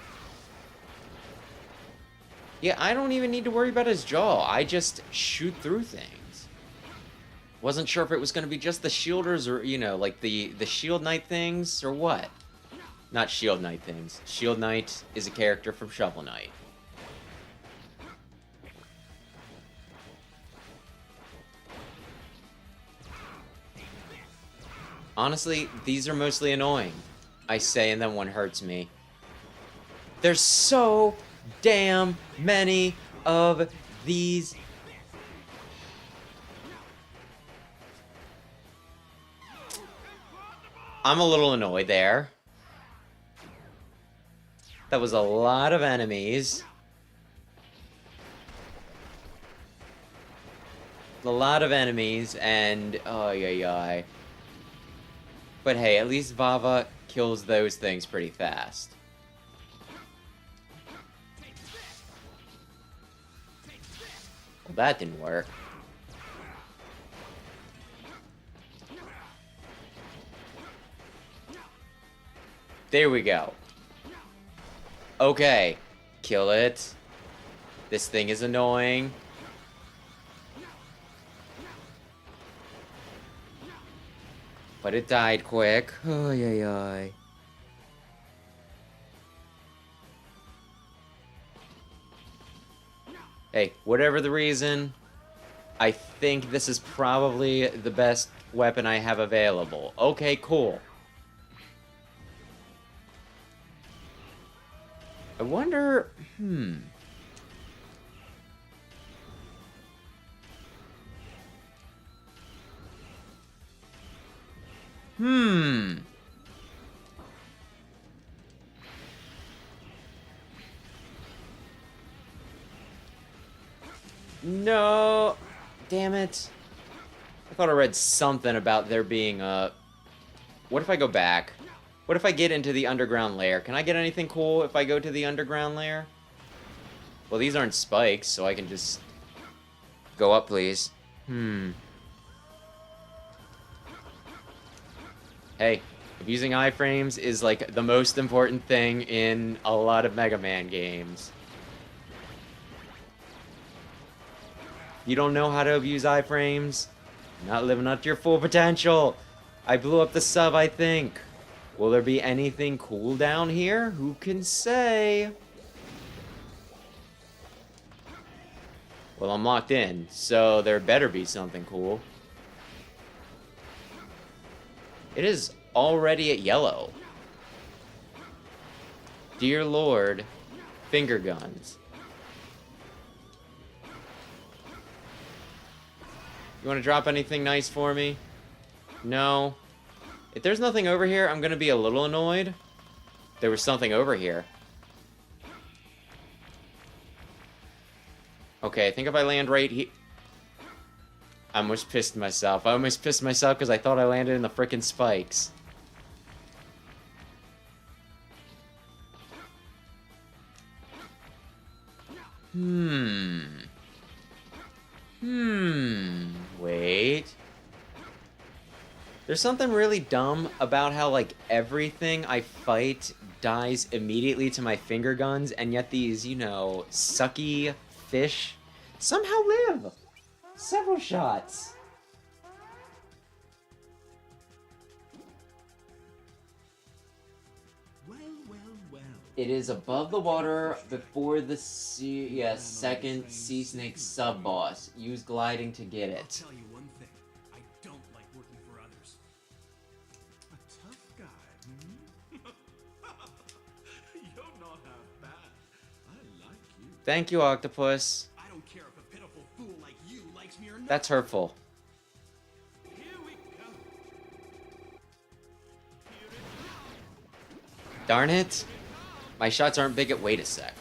Yeah, I don't even need to worry about his jaw. I just shoot through things. Wasn't sure if it was going to be just the shielders or, you know, like the Shield Knight things or what. Not Shield Knight things. Shield Knight is a character from Shovel Knight. Honestly, these are mostly annoying. I say, and then one hurts me. There's so damn many of these. I'm a little annoyed there. That was a lot of enemies. a lot of enemies, and oh yeah. But hey, at least Vava kills those things pretty fast. Well, that didn't work. There we go. Okay. Kill it. This thing is annoying. But it died quick. Oh, yeah. Hey, whatever the reason, I think this is probably the best weapon I have available. Okay, cool. I wonder... No. Damn it. I thought I read something about there being a... What if I go back? What if I get into the underground lair? Can I get anything cool if I go to the underground lair? Well, these aren't spikes, so I can just... Go up, please. Hey, using iframes is like the most important thing in a lot of Mega Man games. You don't know how to abuse iframes? You're not living up to your full potential. I blew up the sub, I think. Will there be anything cool down here? Who can say? Well, I'm locked in, so there better be something cool. It is already at yellow. Dear Lord, finger guns. You want to drop anything nice for me? No. If there's nothing over here, I'm going to be a little annoyed. There was something over here. Okay, I think if I land right here... I almost pissed myself. I almost pissed myself because I thought I landed in the frickin' spikes. Wait. There's something really dumb about how, like, everything I fight dies immediately to my finger guns, and yet these, you know, sucky fish somehow live. Several shots. Well. It is above the water before the second sea snake sub boss. Use gliding to get I'll it. tell you one thing. I don't like working for others. A tough guy, You're not half bad. I like you. Thank you, Octopus. I don't care if a pitiful fool like you likes me or not. That's hurtful. Here we go. Darn it. My shots aren't big at... Wait a sec.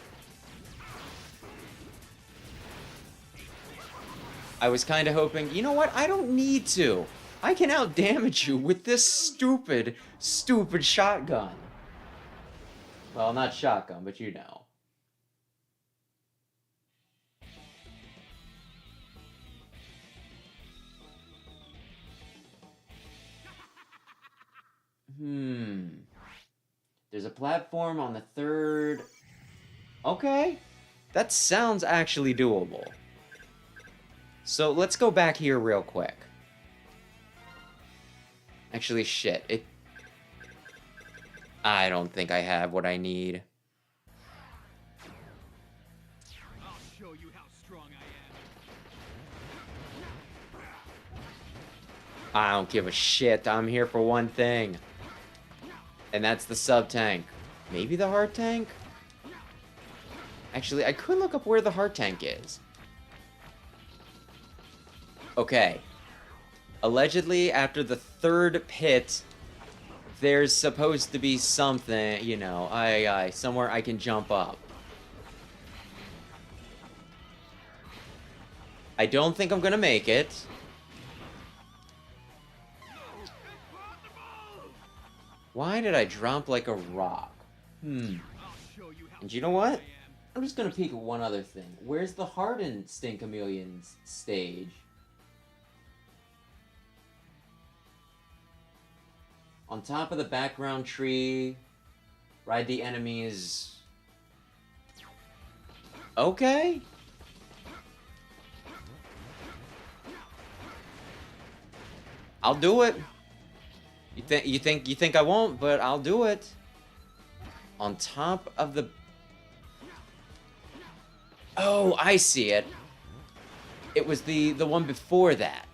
I was kind of hoping... You know what? I don't need to. I can out-damage you with this stupid shotgun. Well, not shotgun, but you know. There's a platform on the third... Okay. That sounds actually doable. So let's go back here real quick. Actually, shit. I don't think I have what I need. I'll show you how strong I am. I don't give a shit. I'm here for one thing. And that's the sub-tank. Maybe the heart tank? Actually, I could look up where the heart tank is. Okay. Allegedly, after the third pit, there's supposed to be something, you know, somewhere I can jump up. I don't think I'm gonna make it. Why did I drop like a rock? And you know what? I'm just gonna peek at one other thing. Where's the Hardened Stinkamillions stage? On top of the background tree. Ride the enemies. Okay. I'll do it. You think I won't, but I'll do it. On top of the... Oh, I see it. It was the one before that.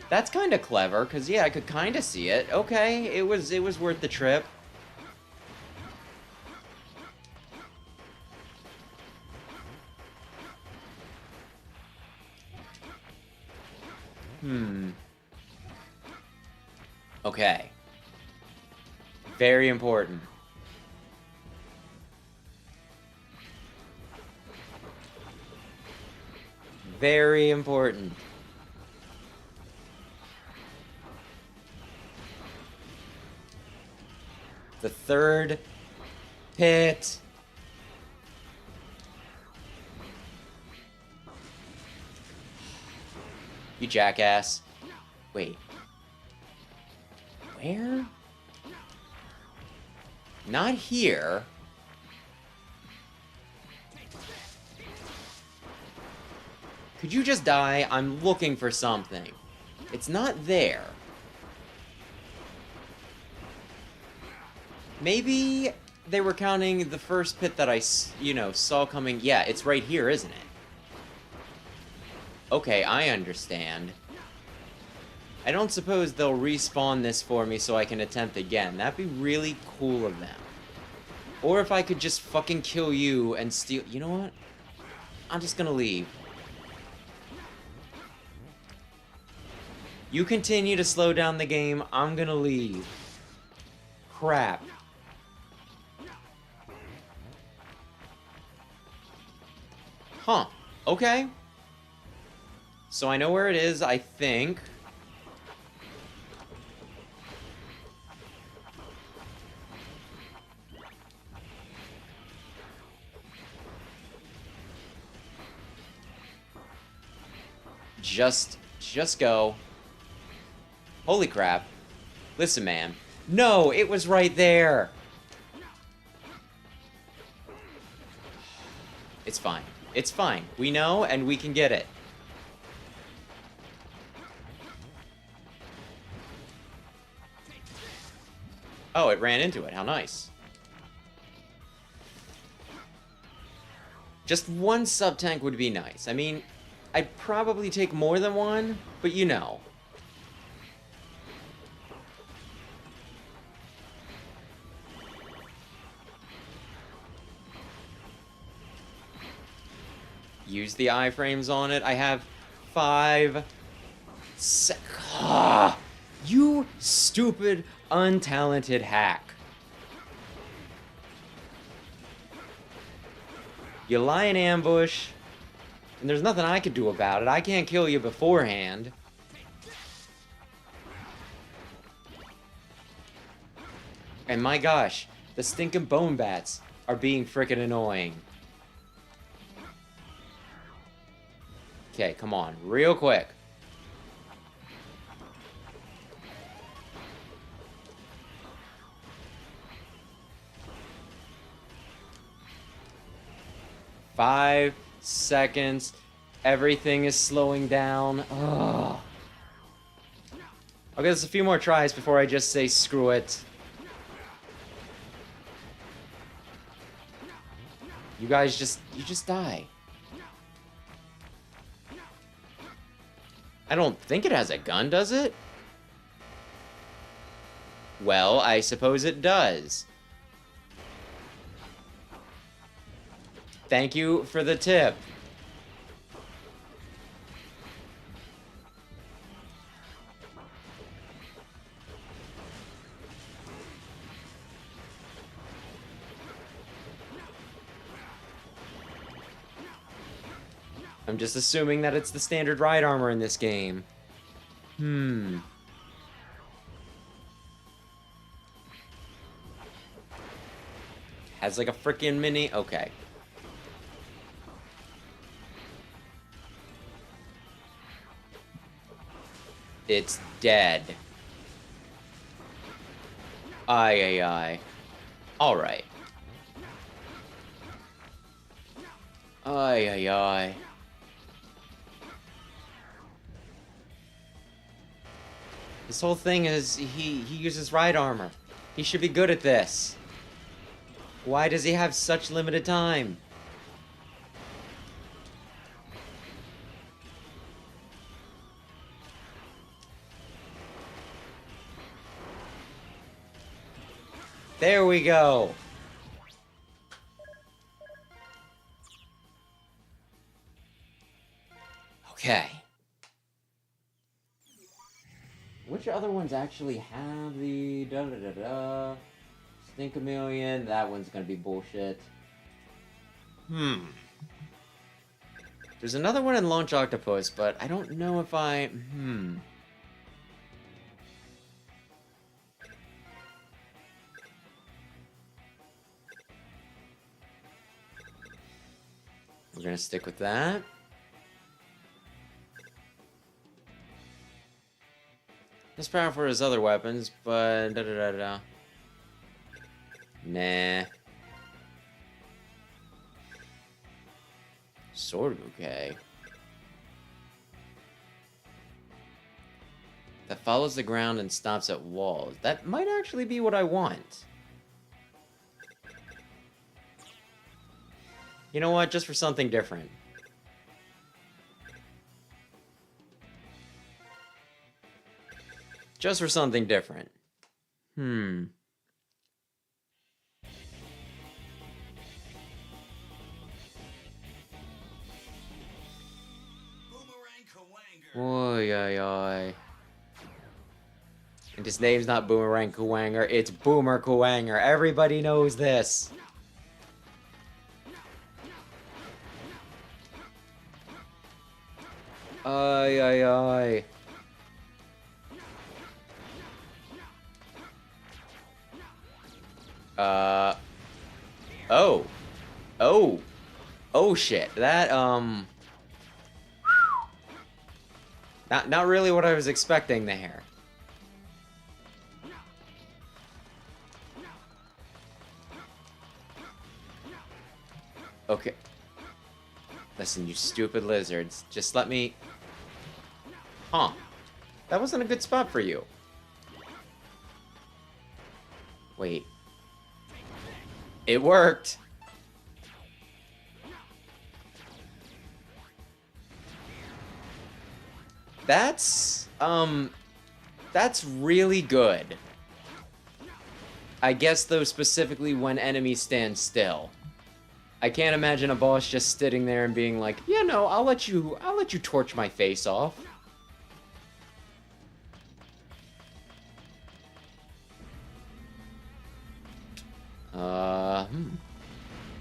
That's kind of clever, because yeah, I could kind of see it. Okay, it was worth the trip. Okay. Very important. Very important. The third pit. You jackass. Wait. Where? Not here. Could you just die? I'm looking for something. It's not there. Maybe they were counting the first pit that I, saw coming. Yeah, it's right here, isn't it? Okay, I understand. I don't suppose they'll respawn this for me so I can attempt again. That'd be really cool of them. Or if I could just fucking kill you and steal... You know what? I'm just gonna leave. You continue to slow down the game, I'm gonna leave. Crap. Huh. Okay. So I know where it is, I think. Just go. Holy crap. Listen, man. No, it was right there. It's fine. It's fine. We know, and we can get it. Oh, it ran into it. How nice. Just one sub-tank would be nice. I mean, I'd probably take more than one, but you know. Use the iframes on it. I have 5 you stupid, untalented hack. You lie in ambush, and there's nothing I could do about it. I can't kill you beforehand. And my gosh, the stinking bone bats are being frickin' annoying. Okay, come on, real quick. Five seconds. Everything is slowing down. Ugh. I'll give this a few more tries before I just say screw it. You guys you just die. I don't think it has a gun, does it? Well, I suppose it does. Thank you for the tip. I'm just assuming that it's the standard ride armor in this game. Has like a freaking mini... Okay. It's dead. Aye, aye, aye. Alright. Aye, aye, aye. This whole thing is, he uses ride armor. He should be good at this. Why does he have such limited time? There we go. Okay. Which other ones actually have the da-da-da-da? Stink a million. That one's gonna be bullshit. There's another one in Launch Octopus, but I don't know if I... We're gonna stick with that. It's powerful for his other weapons, but da-da-da-da. Nah. Sword bouquet. That follows the ground and stops at walls. That might actually be what I want. You know what? Just for something different. Just for something different. Boomerang Kawanger. Oy, oy, oy. And his name's not Boomerang Kawanger, it's Boomer Kawanger. Everybody knows this. Ay, ay, ay. Oh. Oh. Oh, shit. That, Not really what I was expecting there. Okay. Listen, you stupid lizards. Just let me... Huh. That wasn't a good spot for you. Wait. It worked! That's really good. I guess, though, specifically when enemies stand still. I can't imagine a boss just sitting there and being like, yeah, no, I'll let you torch my face off.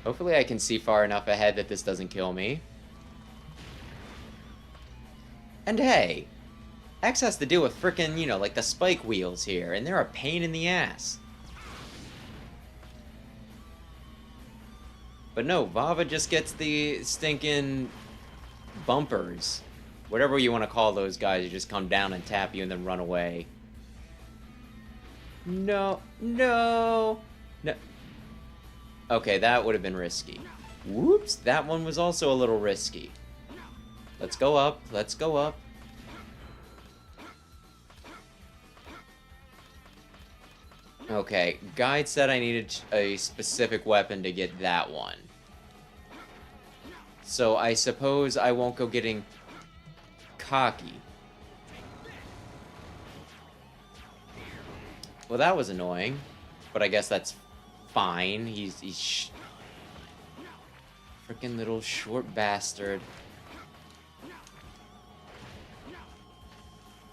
Hopefully I can see far enough ahead that this doesn't kill me. And hey, X has to deal with frickin', you know, like the spike wheels here, and they're a pain in the ass. But no, Vava just gets the stinking bumpers. Whatever you want to call those guys who just come down and tap you and then run away. No, no, no. Okay, that would have been risky. Whoops, that one was also a little risky. Let's go up, let's go up. Okay, guide said I needed a specific weapon to get that one. So I suppose I won't go getting cocky. Well, that was annoying, but I guess that's fine. He's freaking little short bastard.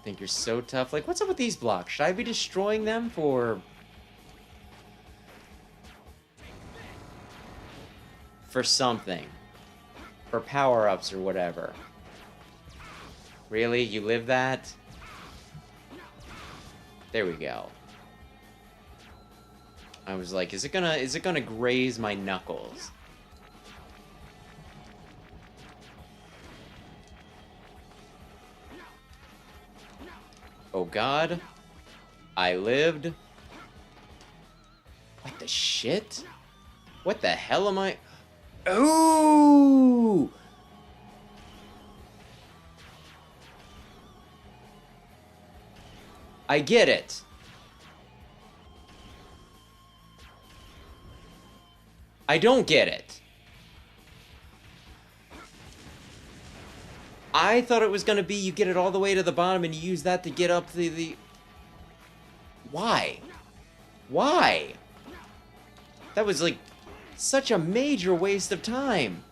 Think you're so tough. Like, what's up with these blocks? Should I be destroying them for something? Or power-ups or whatever. Really? You live that? There we go. I was like, is it gonna graze my knuckles? Oh god. I lived. What the shit? What the hell am I? Ooh! I get it. I don't get it. I thought it was gonna be you get it all the way to the bottom and you use that to get up the... Why? Why? That was like such a major waste of time.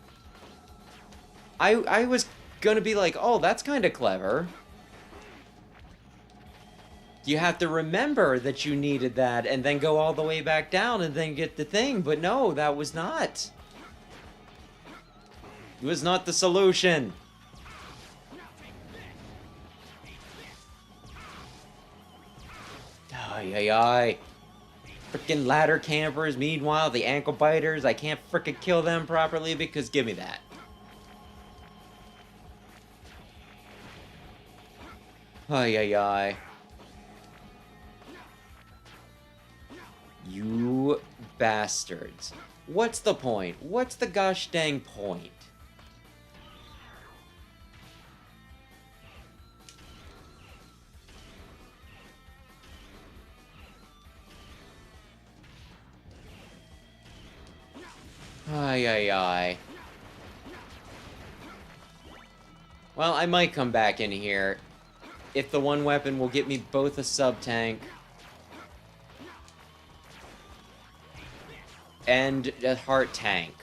I was gonna be like, oh, that's kind of clever. You have to remember that you needed that and then go all the way back down and then get the thing. But no, that was not. It was not the solution. Ay, ay, ay. Frickin' ladder campers. Meanwhile, the ankle biters, I can't frickin' kill them properly because give me that. Ay, ay, ay. You bastards. What's the point? What's the gosh dang point? Ay, ay, ay. Well, I might come back in here if the one weapon will get me both a sub-tank and a heart tank.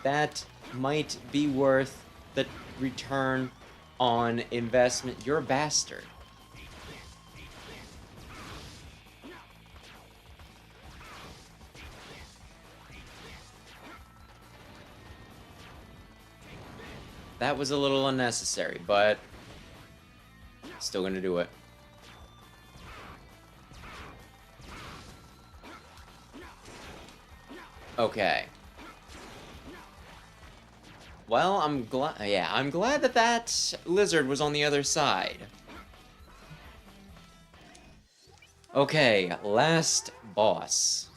That might be worth the return on investment. You're a bastard. That was a little unnecessary, but still gonna do it. Okay. Well, I'm glad that that lizard was on the other side. Okay, last boss.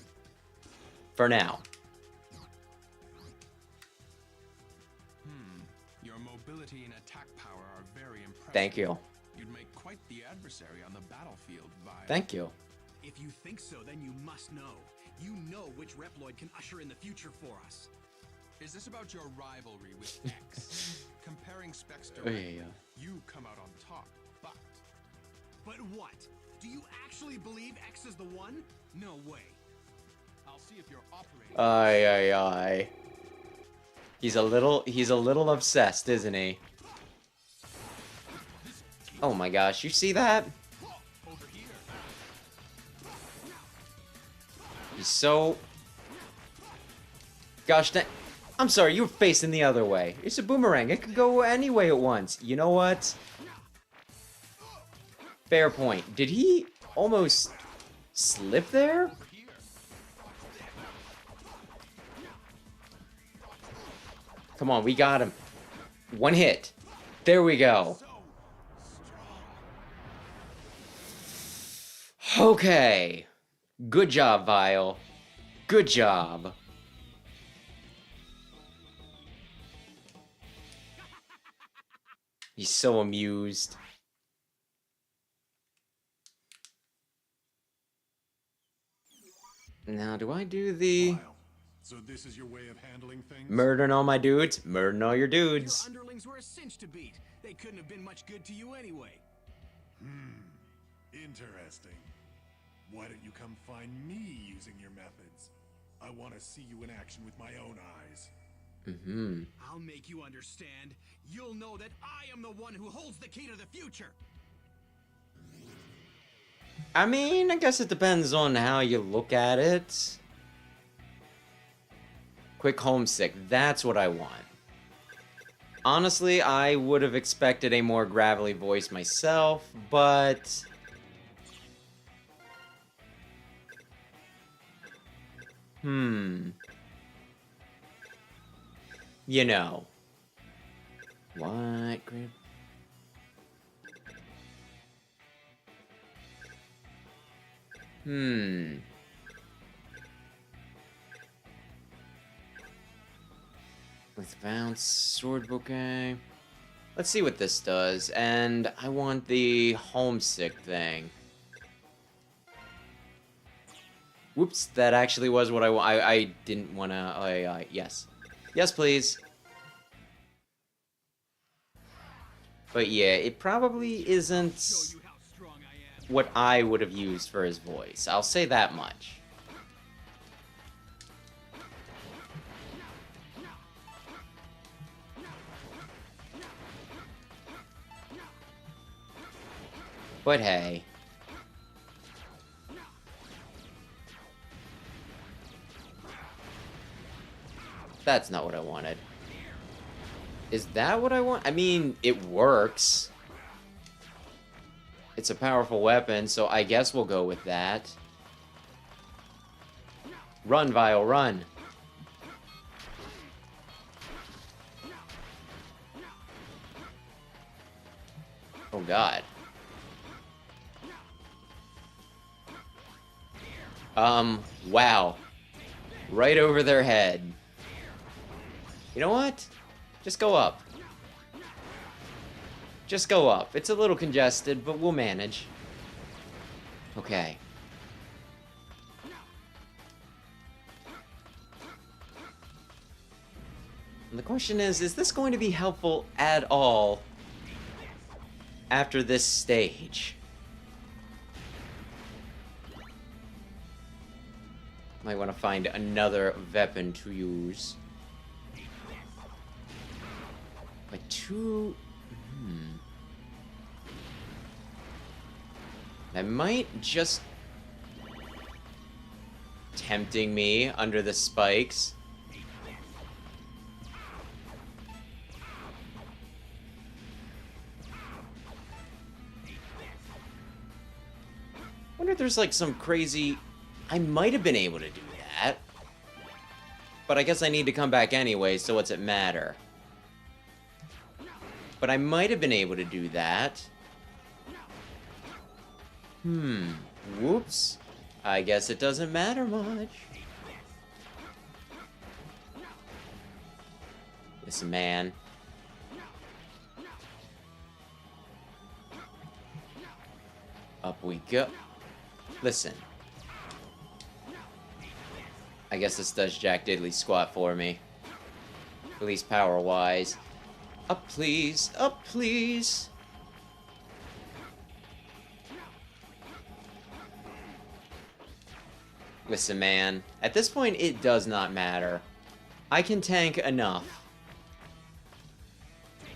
For now. Your mobility and attack power are very impressive. Thank you. You'd make quite the adversary on the battlefield, Vava. Thank you. If you think so, then you must know. You know which Reploid can usher in the future for us. Is this about your rivalry with X? Comparing specs to Yeah. you come out on top, but... But what? Do you actually believe X is the one? No way. I'll see if you're operating... Ay, ay, ay. He's a little obsessed, isn't he? Oh my gosh, you see that? Over here. He's so... Gosh dang... I'm sorry, you were facing the other way. It's a boomerang. It could go any way at once. You know what? Fair point. Did he almost slip there? Come on, we got him. One hit. There we go. Okay. Good job, Vile. Good job. He's so amused. Now, do I do the... So this is your way of handling things? Murdering all my dudes? Murdering all your dudes. Your underlings were a cinch to beat. They couldn't have been much good to you anyway. Interesting. Why don't you come find me using your methods? I want to see you in action with my own eyes. I'll make you understand. You'll know that I am the one who holds the key to the future. I mean, I guess it depends on how you look at it. Quick homesick, that's what I want. Honestly, I would have expected a more gravelly voice myself, but... You know. What? With bounce, sword bouquet. Let's see what this does. And I want the homesick thing. Whoops, that actually was what I didn't want to... yes. Yes, please. But yeah, it probably isn't what I would have used for his voice. I'll say that much. But hey. That's not what I wanted. Is that what I want? I mean, it works. It's a powerful weapon, so I guess we'll go with that. Run, Vile, run. Oh, God. Wow. Right over their head. You know what? Just go up. Just go up. It's a little congested, but we'll manage. Okay. And the question is this going to be helpful at all after this stage? Might want to find another weapon to use. But two... That might just... tempting me under the spikes. Wonder if there's like some crazy... I might have been able to do that. But I guess I need to come back anyway, so what's it matter? But I might have been able to do that. Whoops. I guess it doesn't matter much. Listen, man. Up we go. Listen. I guess this does jack diddly squat for me. At least power-wise. Up, please. Up, please. Listen, man. At this point, it does not matter. I can tank enough.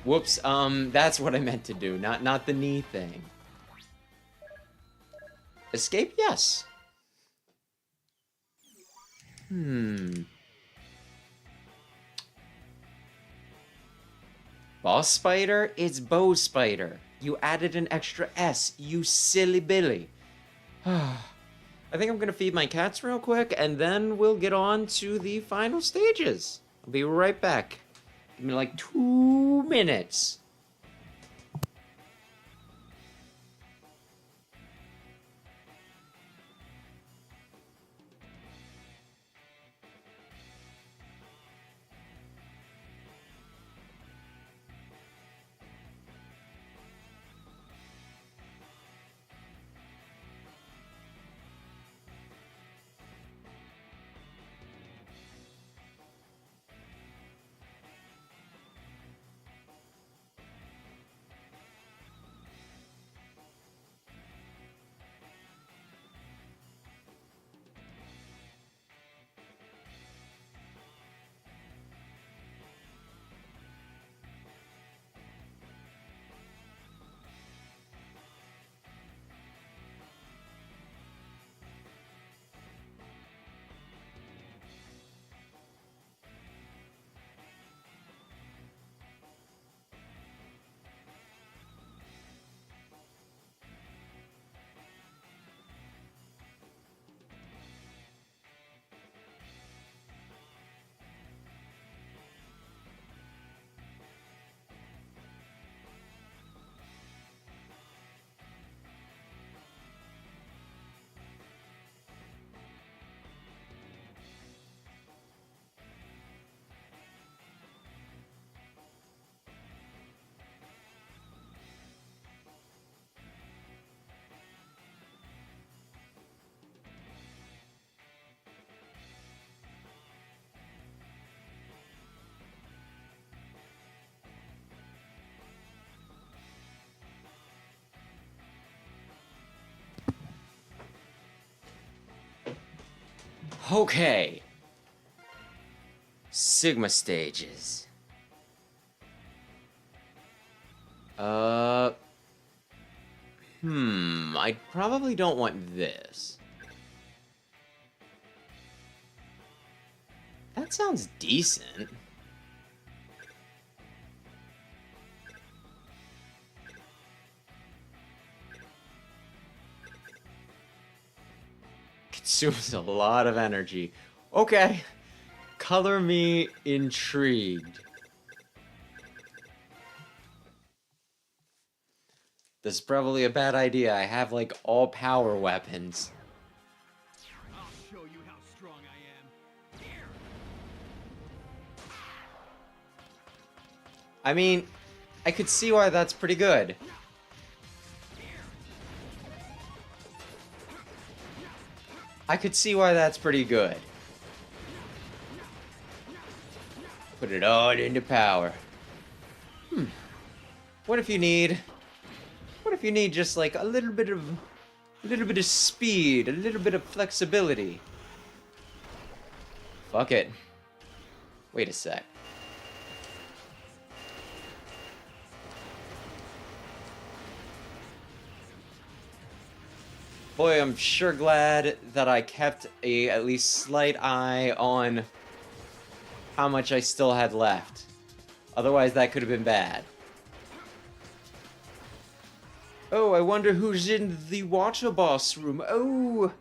Whoops, that's what I meant to do. Not the knee thing. Escape? Yes. Boss spider? It's bow spider. You added an extra S, you silly Billy. I think I'm gonna feed my cats real quick, and then we'll get on to the final stages. I'll be right back. Give me like 2 minutes. Okay. Sigma stages. I probably don't want this. That sounds decent. Consumes a lot of energy. Okay. Color me intrigued. This is probably a bad idea. I have, like, all power weapons. I'll show you how strong I am. Here. I mean, I could see why that's pretty good. I could see why that's pretty good. Put it all into power. What if you need just like a little bit of speed, a little bit of flexibility? Fuck it. Wait a sec. Boy, I'm sure glad that I kept a at least slight eye on how much I still had left. Otherwise, that could have been bad. Oh, I wonder who's in the water boss room. Oh!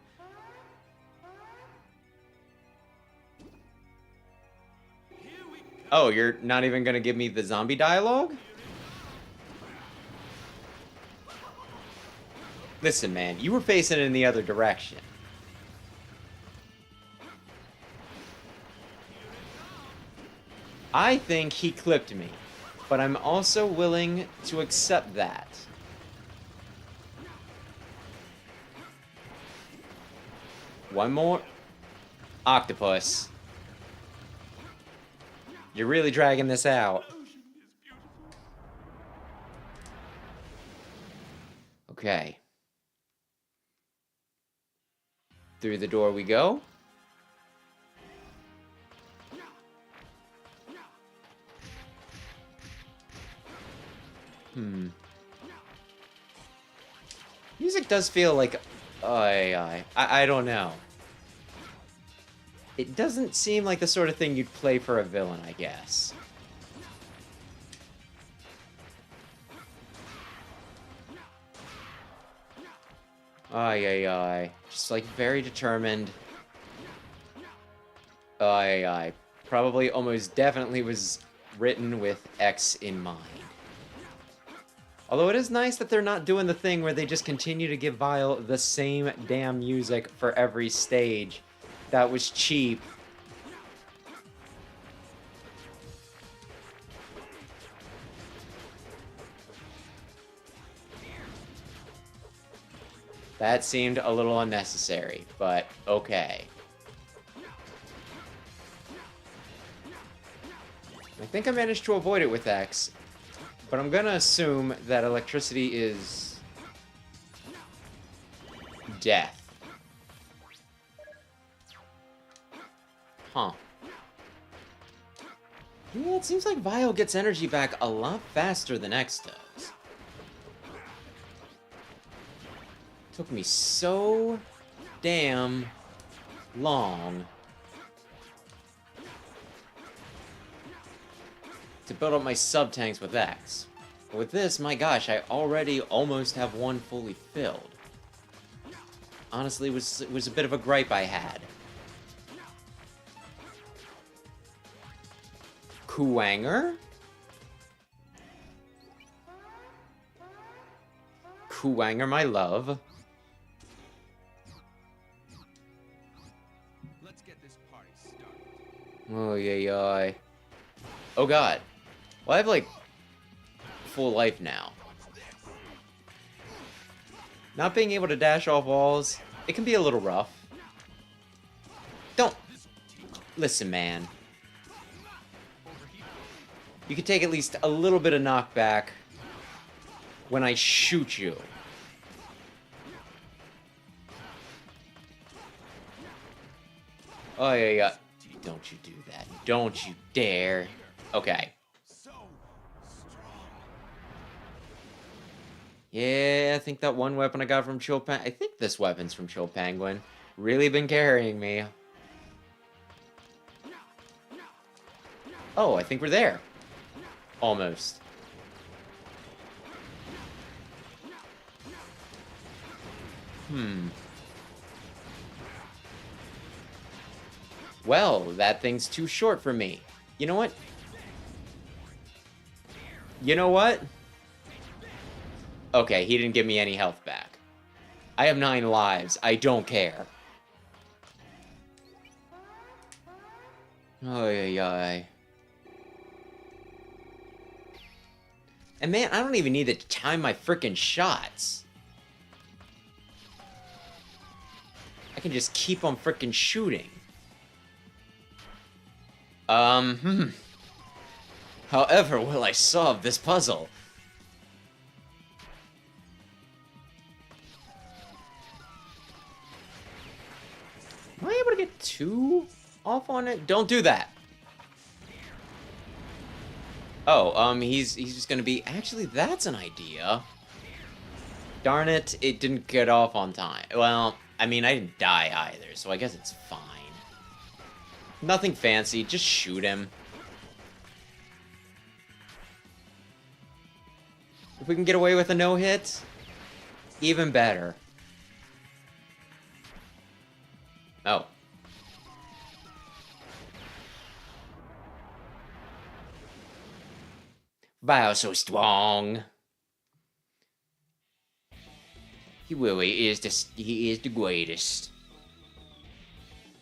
Oh, you're not even gonna give me the zombie dialogue? Listen, man, you were facing in the other direction. I think he clipped me, but I'm also willing to accept that. One more. Octopus. You're really dragging this out. Okay. Through the door we go. Music does feel like... I don't know. It doesn't seem like the sort of thing you'd play for a villain, I guess. Just like very determined. Probably almost definitely was written with X in mind. Although it is nice that they're not doing the thing where they just continue to give Vile the same damn music for every stage. That was cheap. That seemed a little unnecessary, but okay. I think I managed to avoid it with X, but I'm gonna assume that electricity is... death. Huh. Yeah, it seems like Vile gets energy back a lot faster than X does. Took me so damn long to build up my sub-tanks with X. But with this, my gosh, I already almost have one fully filled. Honestly, it was a bit of a gripe I had. Kuwanger? Kuwanger, my love. Let's get this party started. Oh, yeah. Oh, God. Well, I have, like, full life now. Not being able to dash off walls, it can be a little rough. Don't... Listen, man. You can take at least a little bit of knockback when I shoot you. Oh, yeah, yeah. Don't you do that. Don't you dare. Okay. So strong. Yeah, I think that one weapon I got from I think this weapon's from Chill Penguin. Really been carrying me. Oh, I think we're there. Almost. Well, that thing's too short for me. You know what? You know what? Okay, he didn't give me any health back. I have 9 lives. I don't care. Oy, oy. And man, I don't even need to time my frickin' shots. I can just keep on frickin' shooting. However will I solve this puzzle? Am I able to get 2 off on it? Don't do that. Oh, he's just gonna be... Actually, that's an idea. Darn it, it didn't get off on time. Well, I mean, I didn't die either, so I guess it's fine. Nothing fancy, just shoot him. If we can get away with a no-hit, even better. Oh. Wow, so strong. He really is he is the greatest.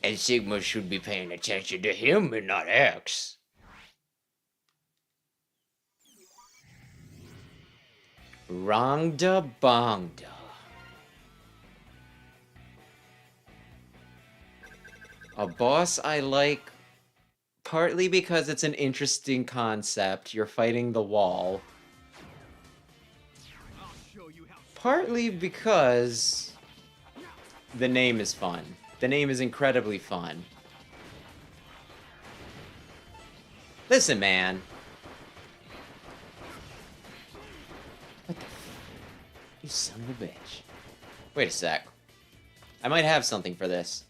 And Sigma should be paying attention to him and not X. Rongda Bongda. A boss I like partly because it's an interesting concept. You're fighting the wall. Partly because the name is fun. The name is incredibly fun. Listen, man. What the f... You son of a bitch. Wait a sec. I might have something for this.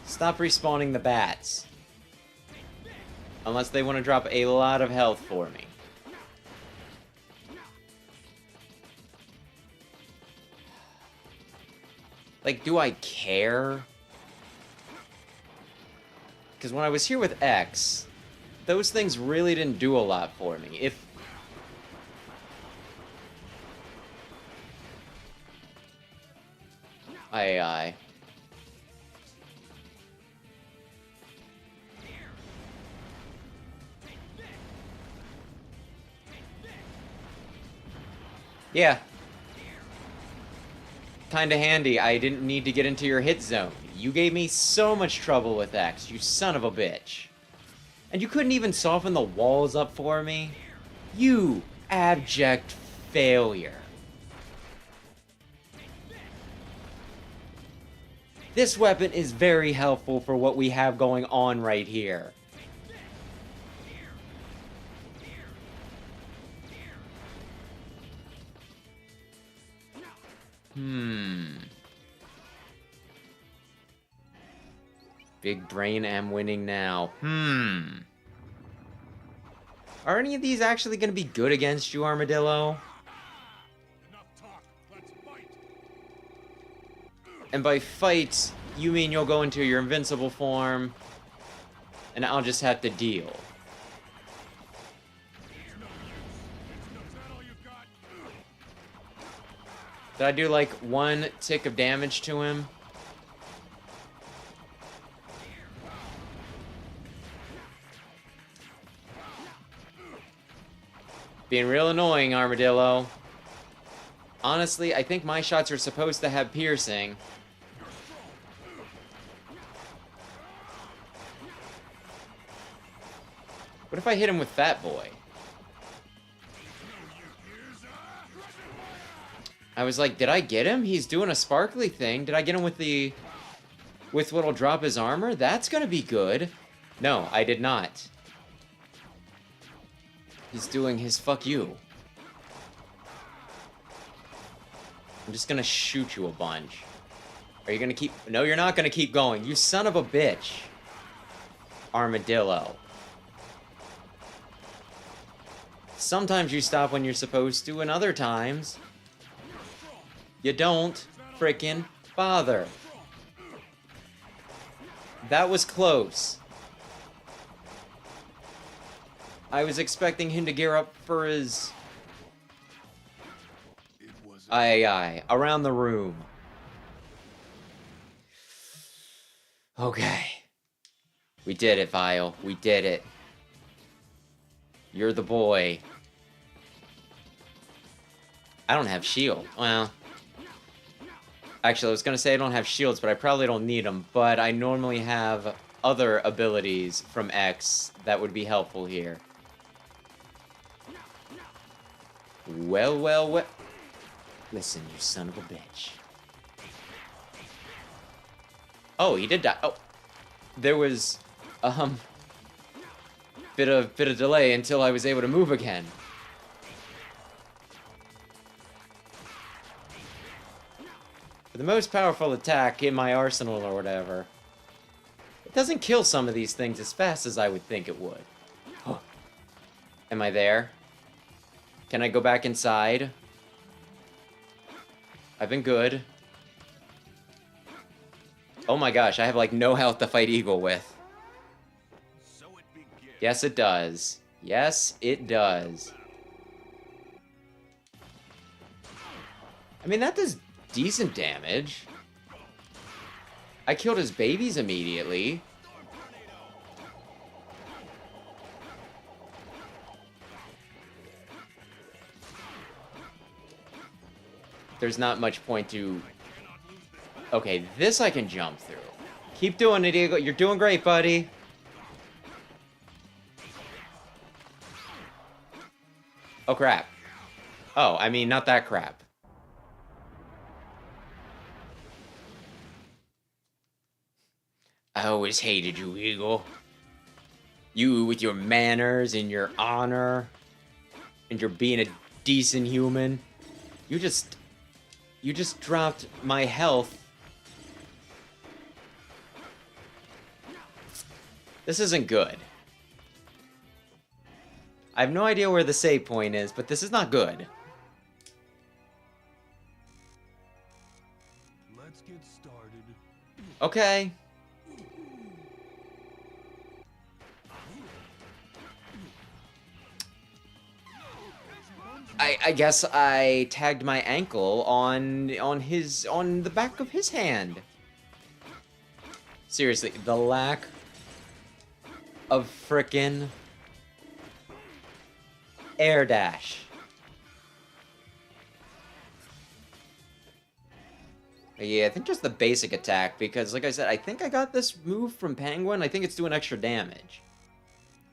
Stop respawning the bats. Unless they want to drop a lot of health for me. Like, do I care? Because when I was here with X, those things really didn't do a lot for me. If... Aye. Yeah. Kinda handy. I didn't need to get into your hit zone. You gave me so much trouble with X, you son of a bitch. And you couldn't even soften the walls up for me? You abject failure. This weapon is very helpful for what we have going on right here. Big brain am winning now. Are any of these actually going to be good against you, Armadillo? Enough talk. Let's fight. And by fight, you mean you'll go into your invincible form, and I'll just have to deal. Did I do like 1 tick of damage to him? Being real annoying, Armadillo. Honestly, I think my shots are supposed to have piercing. What if I hit him with Fat Boy? I was like, did I get him? He's doing a sparkly thing. Did I get him with the... with what'll drop his armor? That's gonna be good. No, I did not. He's doing his fuck you. I'm just gonna shoot you a bunch. Are you gonna keep... No, you're not gonna keep going. You son of a bitch. Armadillo. Sometimes you stop when you're supposed to, and other times... you don't frickin' bother. That was close. I was expecting him to gear up for his... Aye. Around the room. Okay. We did it, Vile. We did it. You're the boy. I don't have shield. Well... Actually, I was gonna say I don't have shields, but I probably don't need them. But I normally have other abilities from X that would be helpful here. Well. Listen, you son of a bitch. Oh, he did die. Oh, there was bit of delay until I was able to move again. For the most powerful attack in my arsenal or whatever, it doesn't kill some of these things as fast as I would think it would. Oh. Am I there? Can I go back inside? I've been good. Oh my gosh, I have like no health to fight Eagle with. Yes, it does. Yes, it does. I mean, that does decent damage. I killed his babies immediately. There's not much point to... Okay, this I can jump through. Keep doing it, Eagle. You're doing great, buddy. Oh, crap. Oh, I mean, not that crap. I always hated you, Eagle. You with your manners and your honor and your being a decent human. You just dropped my health. This isn't good. I have no idea where the save point is, but this is not good. Let's get started. Okay. I guess I tagged my ankle on the back of his hand. Seriously, the lack of frickin' air dash. Yeah, I think just the basic attack, because like I said, I think I got this move from Penguin. I think it's doing extra damage.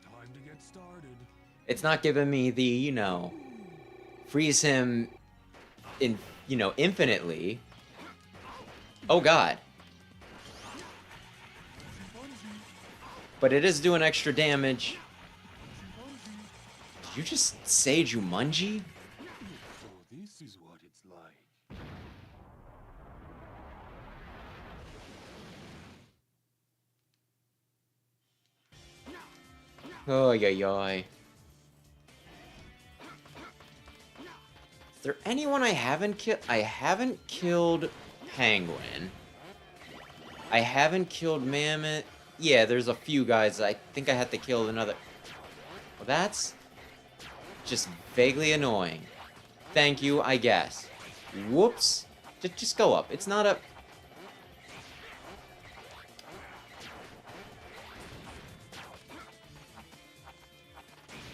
Time to get started. It's not giving me the, you know, freeze him in, you know, infinitely. Oh god. But it is doing extra damage. Did you just say Jumanji? So this is what it's like. Oh, yoy. Is there anyone I haven't killed? I haven't killed Penguin. I haven't killed Mammoth. Yeah, there's a few guys. I think I had to kill another. Well, that's just vaguely annoying. Thank you, I guess. Whoops. Just go up. It's not a...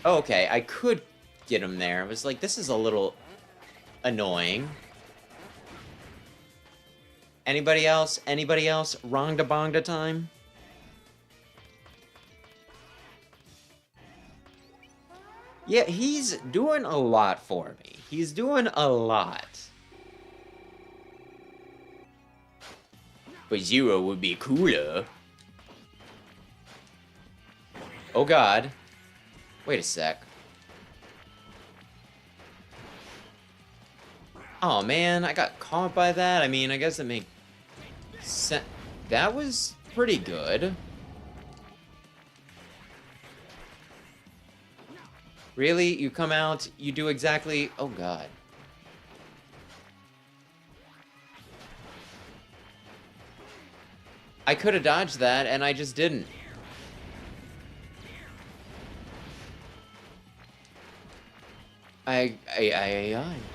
Okay, I could get him there. I was like, this is a little annoying. Anybody else? Anybody else? Rongda bongda time? Yeah, he's doing a lot for me. He's doing a lot. But Zero would be cooler. Oh god. Wait a sec. Oh man, I got caught by that. I mean, I guess it makes sense. That was pretty good. Really? You come out, you do exactly... Oh god. I could have dodged that, and I just didn't.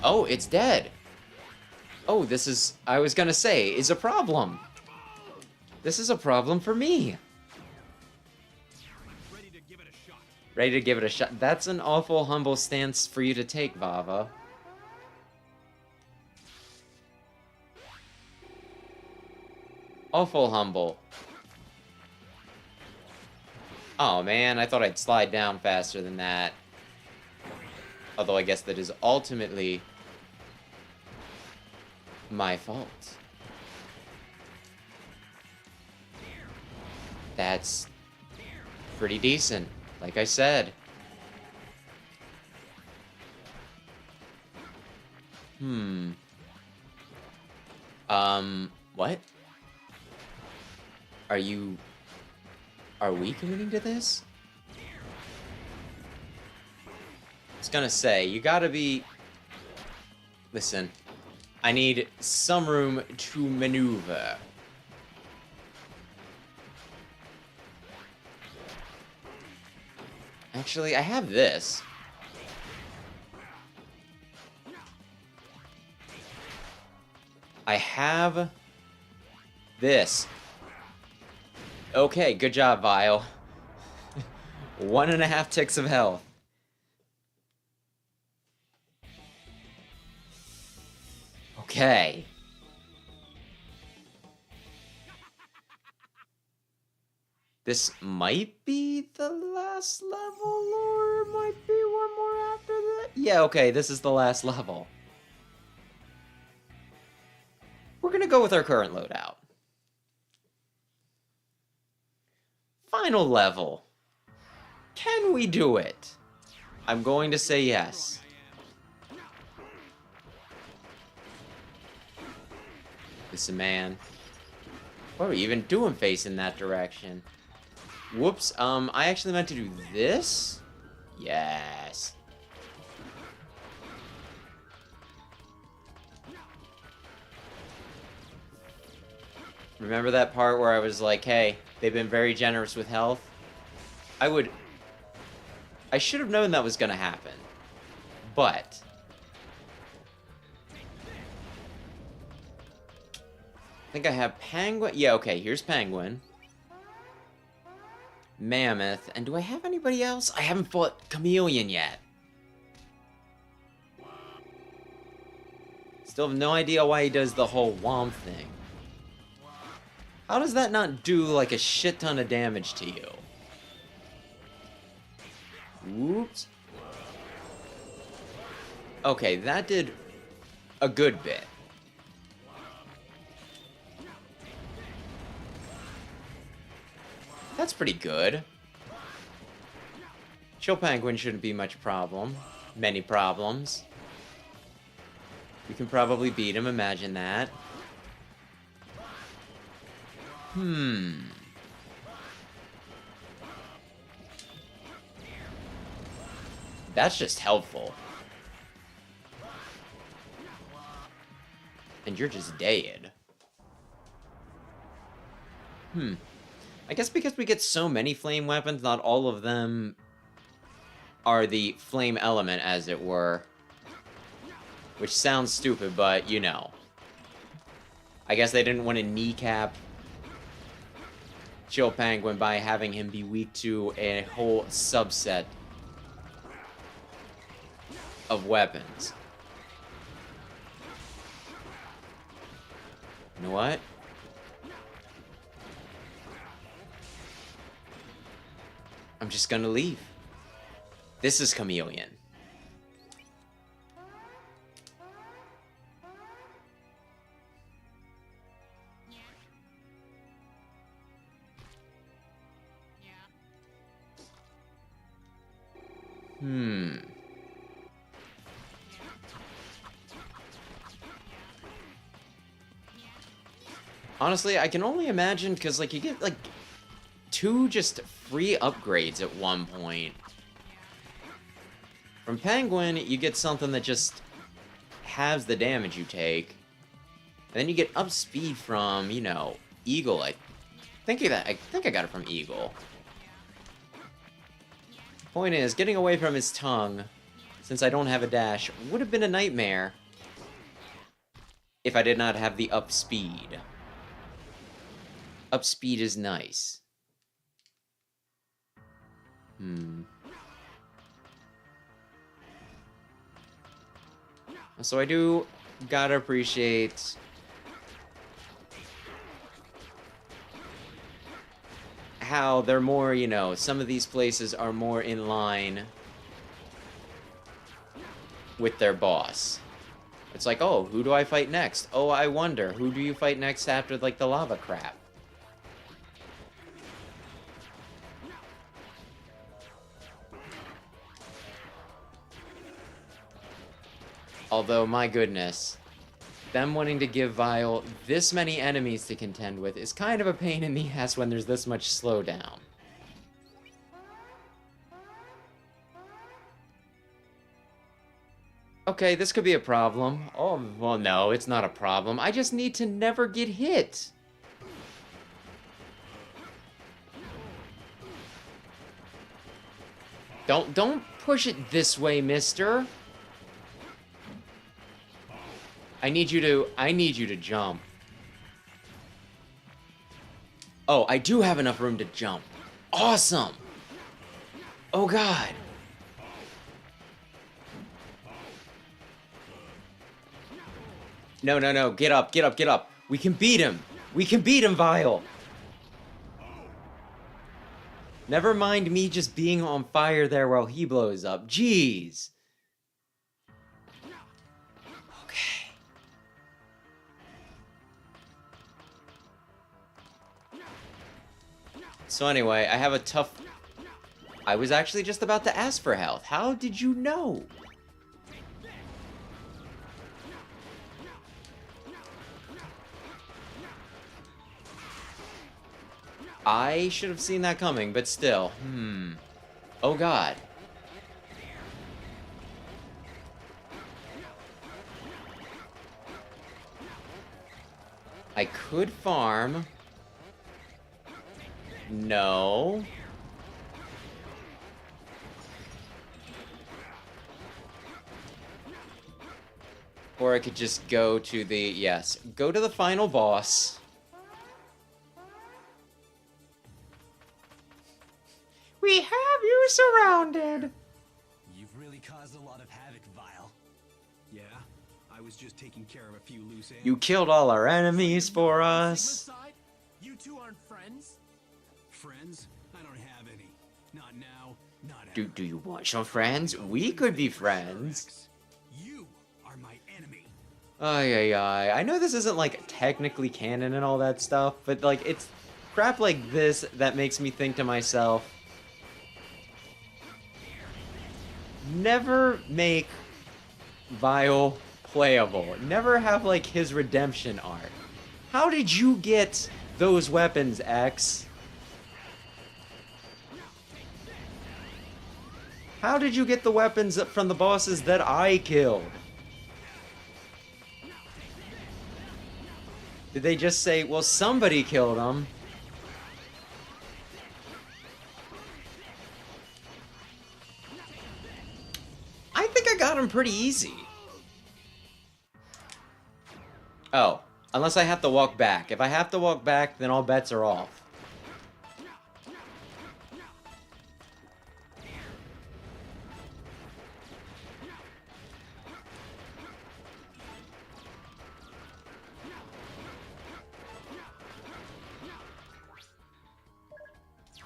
Oh, it's dead. Oh, this is... I was gonna say, is a problem. This is a problem for me. Ready to give it a shot. Ready to give it a shot. That's an awful humble stance for you to take, Vava. Awful humble. Oh man, I thought I'd slide down faster than that. Although I guess that is ultimately my fault. That's pretty decent, like I said. What? Are we committing to this? I was gonna say, you gotta be... Listen, I need some room to maneuver. Actually, I have this. I have this. Okay, good job, Vile. 1.5 ticks of health. Okay. This might be the last level, or it might be one more after that. Yeah, okay, this is the last level. We're gonna go with our current loadout. Final level. Can we do it? I'm going to say yes. Listen, man. What are we even doing facing that direction? Whoops, I actually meant to do this? Yes. Remember that part where I was like, hey, they've been very generous with health? I should have known that was gonna happen. But... I think I have Penguin. Yeah, okay, here's Penguin. Mammoth. And do I have anybody else? I haven't fought Chameleon yet. Still have no idea why he does the whole womp thing. How does that not do, like, a shit ton of damage to you? Whoops. Okay, that did a good bit. That's pretty good. Chill Penguin shouldn't be much problem. Many problems. We can probably beat him, imagine that. That's just helpful. And you're just dead. I guess because we get so many flame weapons, not all of them are the flame element, as it were. Which sounds stupid, but you know. I guess they didn't want to kneecap Chill Penguin by having him be weak to a whole subset of weapons. You know what? I'm just gonna leave. This is Chameleon. Honestly, I can only imagine, because, like, you get, like, 2 just free upgrades at one point. From Penguin, you get something that just halves the damage you take. And then you get up speed from, you know, Eagle. I think I got it from Eagle. Point is, getting away from his tongue, since I don't have a dash, would have been a nightmare if I did not have the up speed. Up speed is nice. So I do gotta appreciate how they're more, you know, some of these places are more in line with their boss. It's like, oh, who do I fight next? Oh, I wonder, who do you fight next after, like, the lava crap? Although, my goodness, them wanting to give Vile this many enemies to contend with is kind of a pain in the ass when there's this much slowdown. Okay, this could be a problem. Oh, well, no, it's not a problem. I just need to never get hit. Don't push it this way, mister. I need you to jump. Oh, I do have enough room to jump. Awesome. Oh, God. No, no, no. Get up, get up, get up. We can beat him. We can beat him, Vile. Never mind me just being on fire there while he blows up. Jeez. Okay. So anyway, I have a tough... I was actually just about to ask for health. How did you know? I should have seen that coming, but still. Oh, God. I could farm. No. Or I could just go to the... Yes, go to the final boss. We have you surrounded. You've really caused a lot of havoc, Vile. Yeah, I was just taking care of a few loose ends. You killed all our enemies for us. You two aren't friends? Friends? I don't have any. Not now, not ever. Do you want some friends? We could be friends. You are my enemy. Ay. I know this isn't, like, technically canon and all that stuff, but, like, it's crap like this that makes me think to myself, never make Vile playable. Never have, like, his redemption arc. How did you get those weapons, X? How did you get the weapons from the bosses that I killed? Did they just say, well, somebody killed them? I think I got him pretty easy. Oh, unless I have to walk back. If I have to walk back, then all bets are off.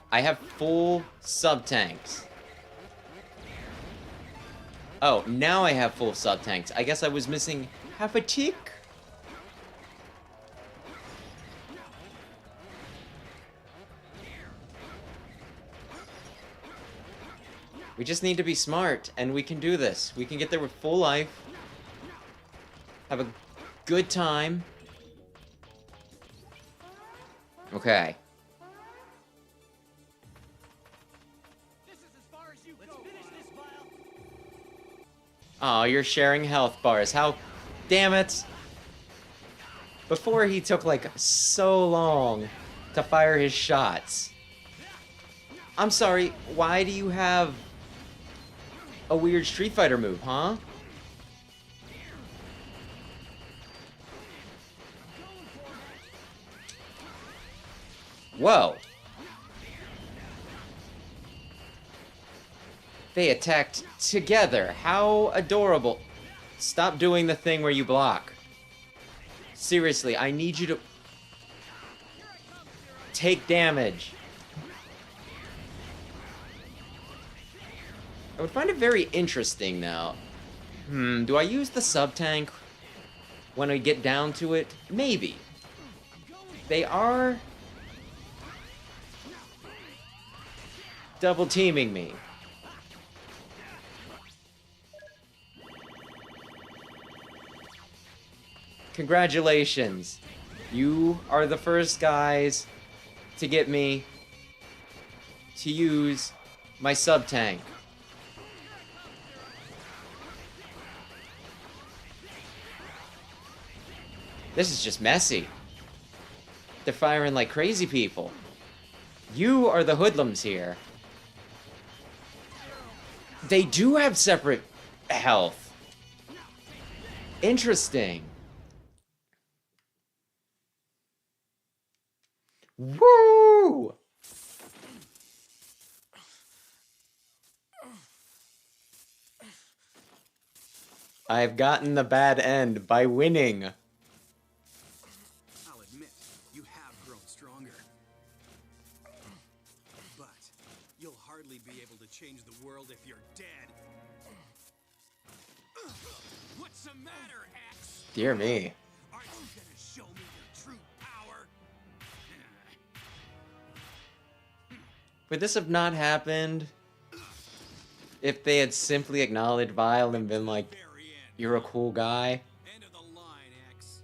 I have full sub-tanks. Oh, now I have full sub-tanks. I guess I was missing half a tick. We just need to be smart, and we can do this. We can get there with full life. Have a good time. Okay. This is as far as you go. Let's finish this, Vile. Oh, you're sharing health bars. How... Damn it! Before he took, like, so long to fire his shots. I'm sorry, why do you have a weird Street Fighter move, huh? Whoa. They attacked together. How adorable. Stop doing the thing where you block. Seriously, I need you to take damage. I would find it very interesting now. Do I use the sub-tank when I get down to it? Maybe. They are double teaming me. Congratulations. You are the first guys to get me to use my sub-tank. This is just messy. They're firing like crazy people. You are the hoodlums here. They do have separate health. Interesting. Woo! I've gotten the bad end by winning. I'll admit, you have grown stronger. But you'll hardly be able to change the world if you're dead. What's the matter, X? Dear me. Aren't you gonna show me your true power? Would this have not happened if they had simply acknowledged Vile and been like, Very end. you're a cool guy? End of the line, X.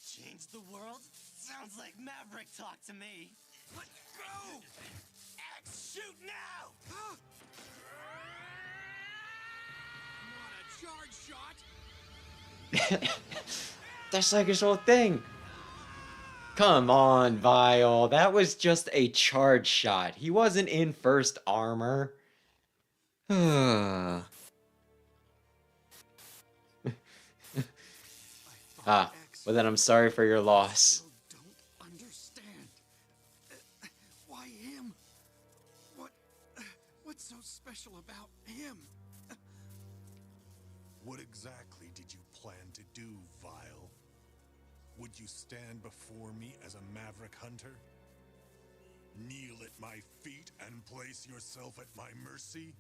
Change the world? Sounds like Maverick talk to me. Let's go! X, shoot now! Not a charge shot! That's like his whole thing. Come on, Vile. That was just a charge shot. He wasn't in first armor. Ah, well then I'm sorry for your loss. Still don't understand. Why him? What's so special about him? What exactly did you plan to do, Vile? Would you stand before me as a Maverick Hunter? Kneel at my feet and place yourself at my mercy?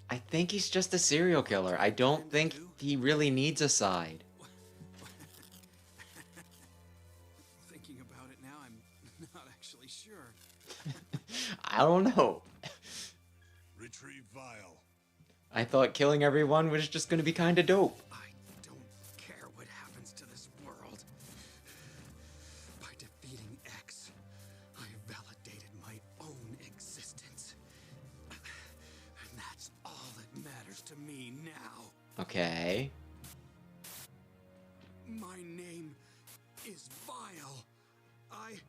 I think he's just a serial killer. I don't think he really needs a side. Thinking about it now, I'm not actually sure. I don't know. Retrieve Vile. I thought killing everyone was just gonna be kinda dope. I don't care what happens to this world. By defeating X, I have validated my own existence. And that's all that matters to me now. Okay. My name is Vile. I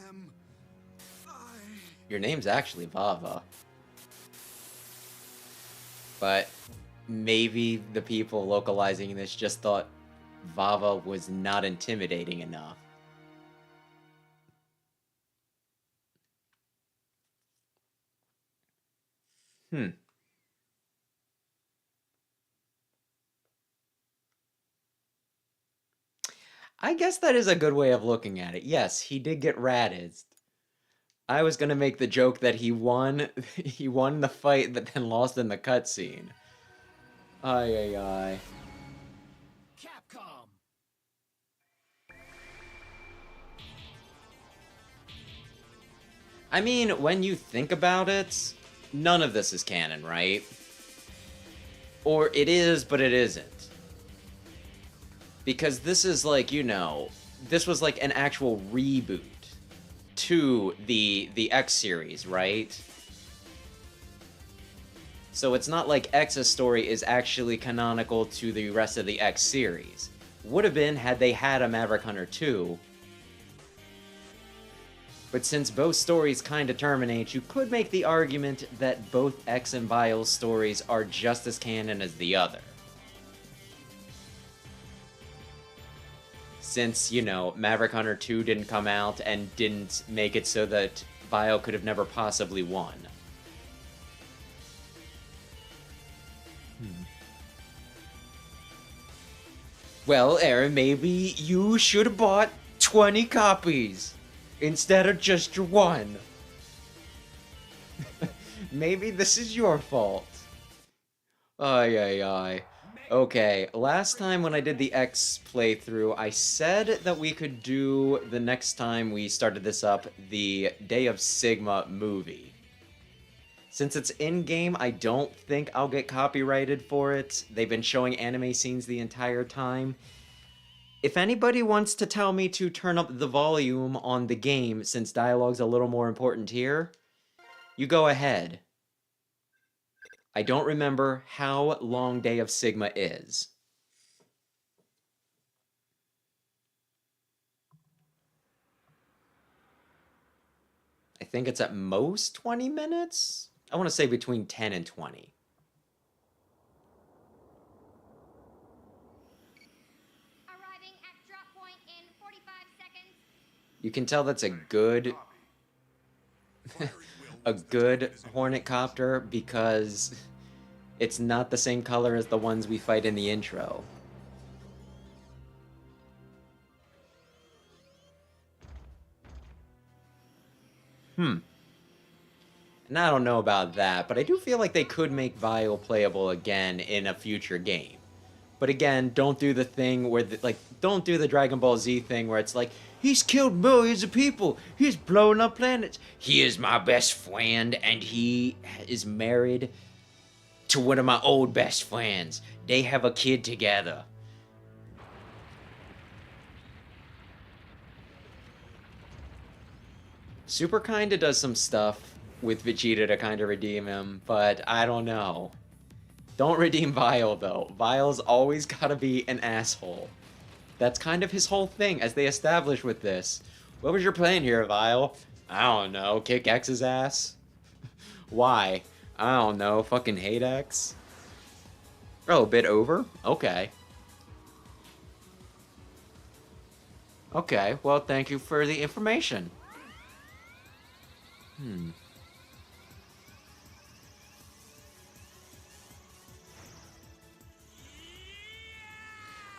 am... Your name's actually Vava. But maybe the people localizing this just thought Vava was not intimidating enough. I guess that is a good way of looking at it. Yes, he did get ratted. I was gonna make the joke that he won the fight but then lost in the cutscene. Ay ay ay. Capcom! I mean, when you think about it, none of this is canon, right? Or it is, but it isn't. Because this is like, you know, this was like an actual reboot to the X series, right? So it's not like X's story is actually canonical to the rest of the X series. Would have been had they had a Maverick Hunter 2. But since both stories kinda terminate, you could make the argument that both X and Vile's stories are just as canon as the other. Since, you know, Maverick Hunter 2 didn't come out and didn't make it so that Vile could have never possibly won. Well, Aaron, maybe you should have bought 20 copies instead of just your one. Maybe this is your fault. Ay, ay, ay. Okay, last time when I did the X playthrough, I said that we could do, the next time we started this up, the Day of Sigma movie. Since it's in-game, I don't think I'll get copyrighted for it. They've been showing anime scenes the entire time. If anybody wants to tell me to turn up the volume on the game, since dialogue's a little more important here, you go ahead. I don't remember how long Day of Sigma is. I think it's at most 20 minutes? I want to say between 10 and 20. Arriving at drop point in 45 seconds. You can tell that's a good a good Hornet copter because it's not the same color as the ones we fight in the intro. And I don't know about that, but I do feel like they could make Vile playable again in a future game. But again, don't do the thing where, don't do the Dragon Ball Z thing where it's like, he's killed millions of people, he's blowing up planets, he is my best friend, and he is married to one of my old best friends. They have a kid together. Super kinda does some stuff with Vegeta to kinda redeem him, but I don't know. Don't redeem Vile, though. Vile's always gotta be an asshole. That's kind of his whole thing, as they establish with this. What was your plan here, Vile? I don't know, kick X's ass? Why? I don't know, fucking hate X? Oh, a bit over? Okay. Okay, well, thank you for the information.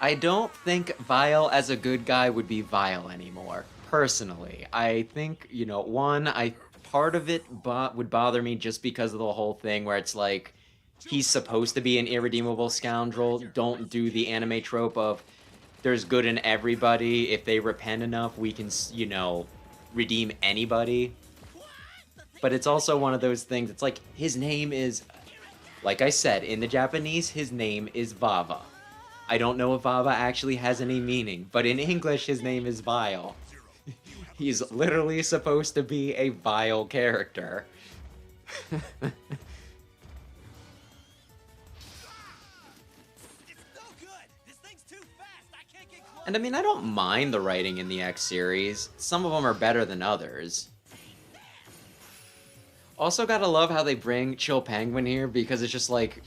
I don't think Vile as a good guy would be Vile anymore, personally. I think, you know, part of it would bother me just because of the whole thing where it's like, he's supposed to be an irredeemable scoundrel. Don't do the anime trope of, there's good in everybody. If they repent enough, we can, you know, redeem anybody. But it's also one of those things, it's like, his name is, like I said, in the Japanese, his name is Vava. I don't know if Vava actually has any meaning, but in English, his name is Vile. He's literally supposed to be a vile character. It's no good. This thing's too fast. I can't get close. And I mean, I don't mind the writing in the X series. Some of them are better than others. Also gotta love how they bring Chill Penguin here, because it's just like...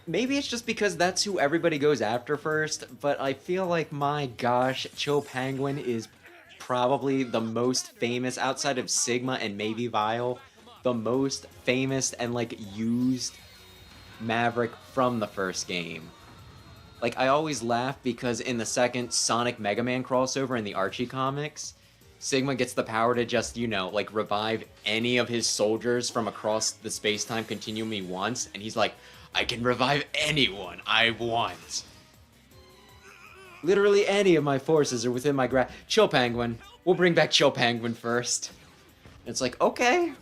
Maybe it's just because that's who everybody goes after first, but I feel like, my gosh, Chill Penguin is probably the most famous, outside of Sigma and maybe Vile, the most famous and, like, used Maverick from the first game. Like, I always laugh because in the second Sonic Mega Man crossover in the Archie comics, Sigma gets the power to just, you know, like, revive any of his soldiers from across the space-time continuum he wants, and he's like, I can revive anyone I want. Literally any of my forces are within my grasp. Chill Penguin. We'll bring back Chill Penguin first. It's like, okay.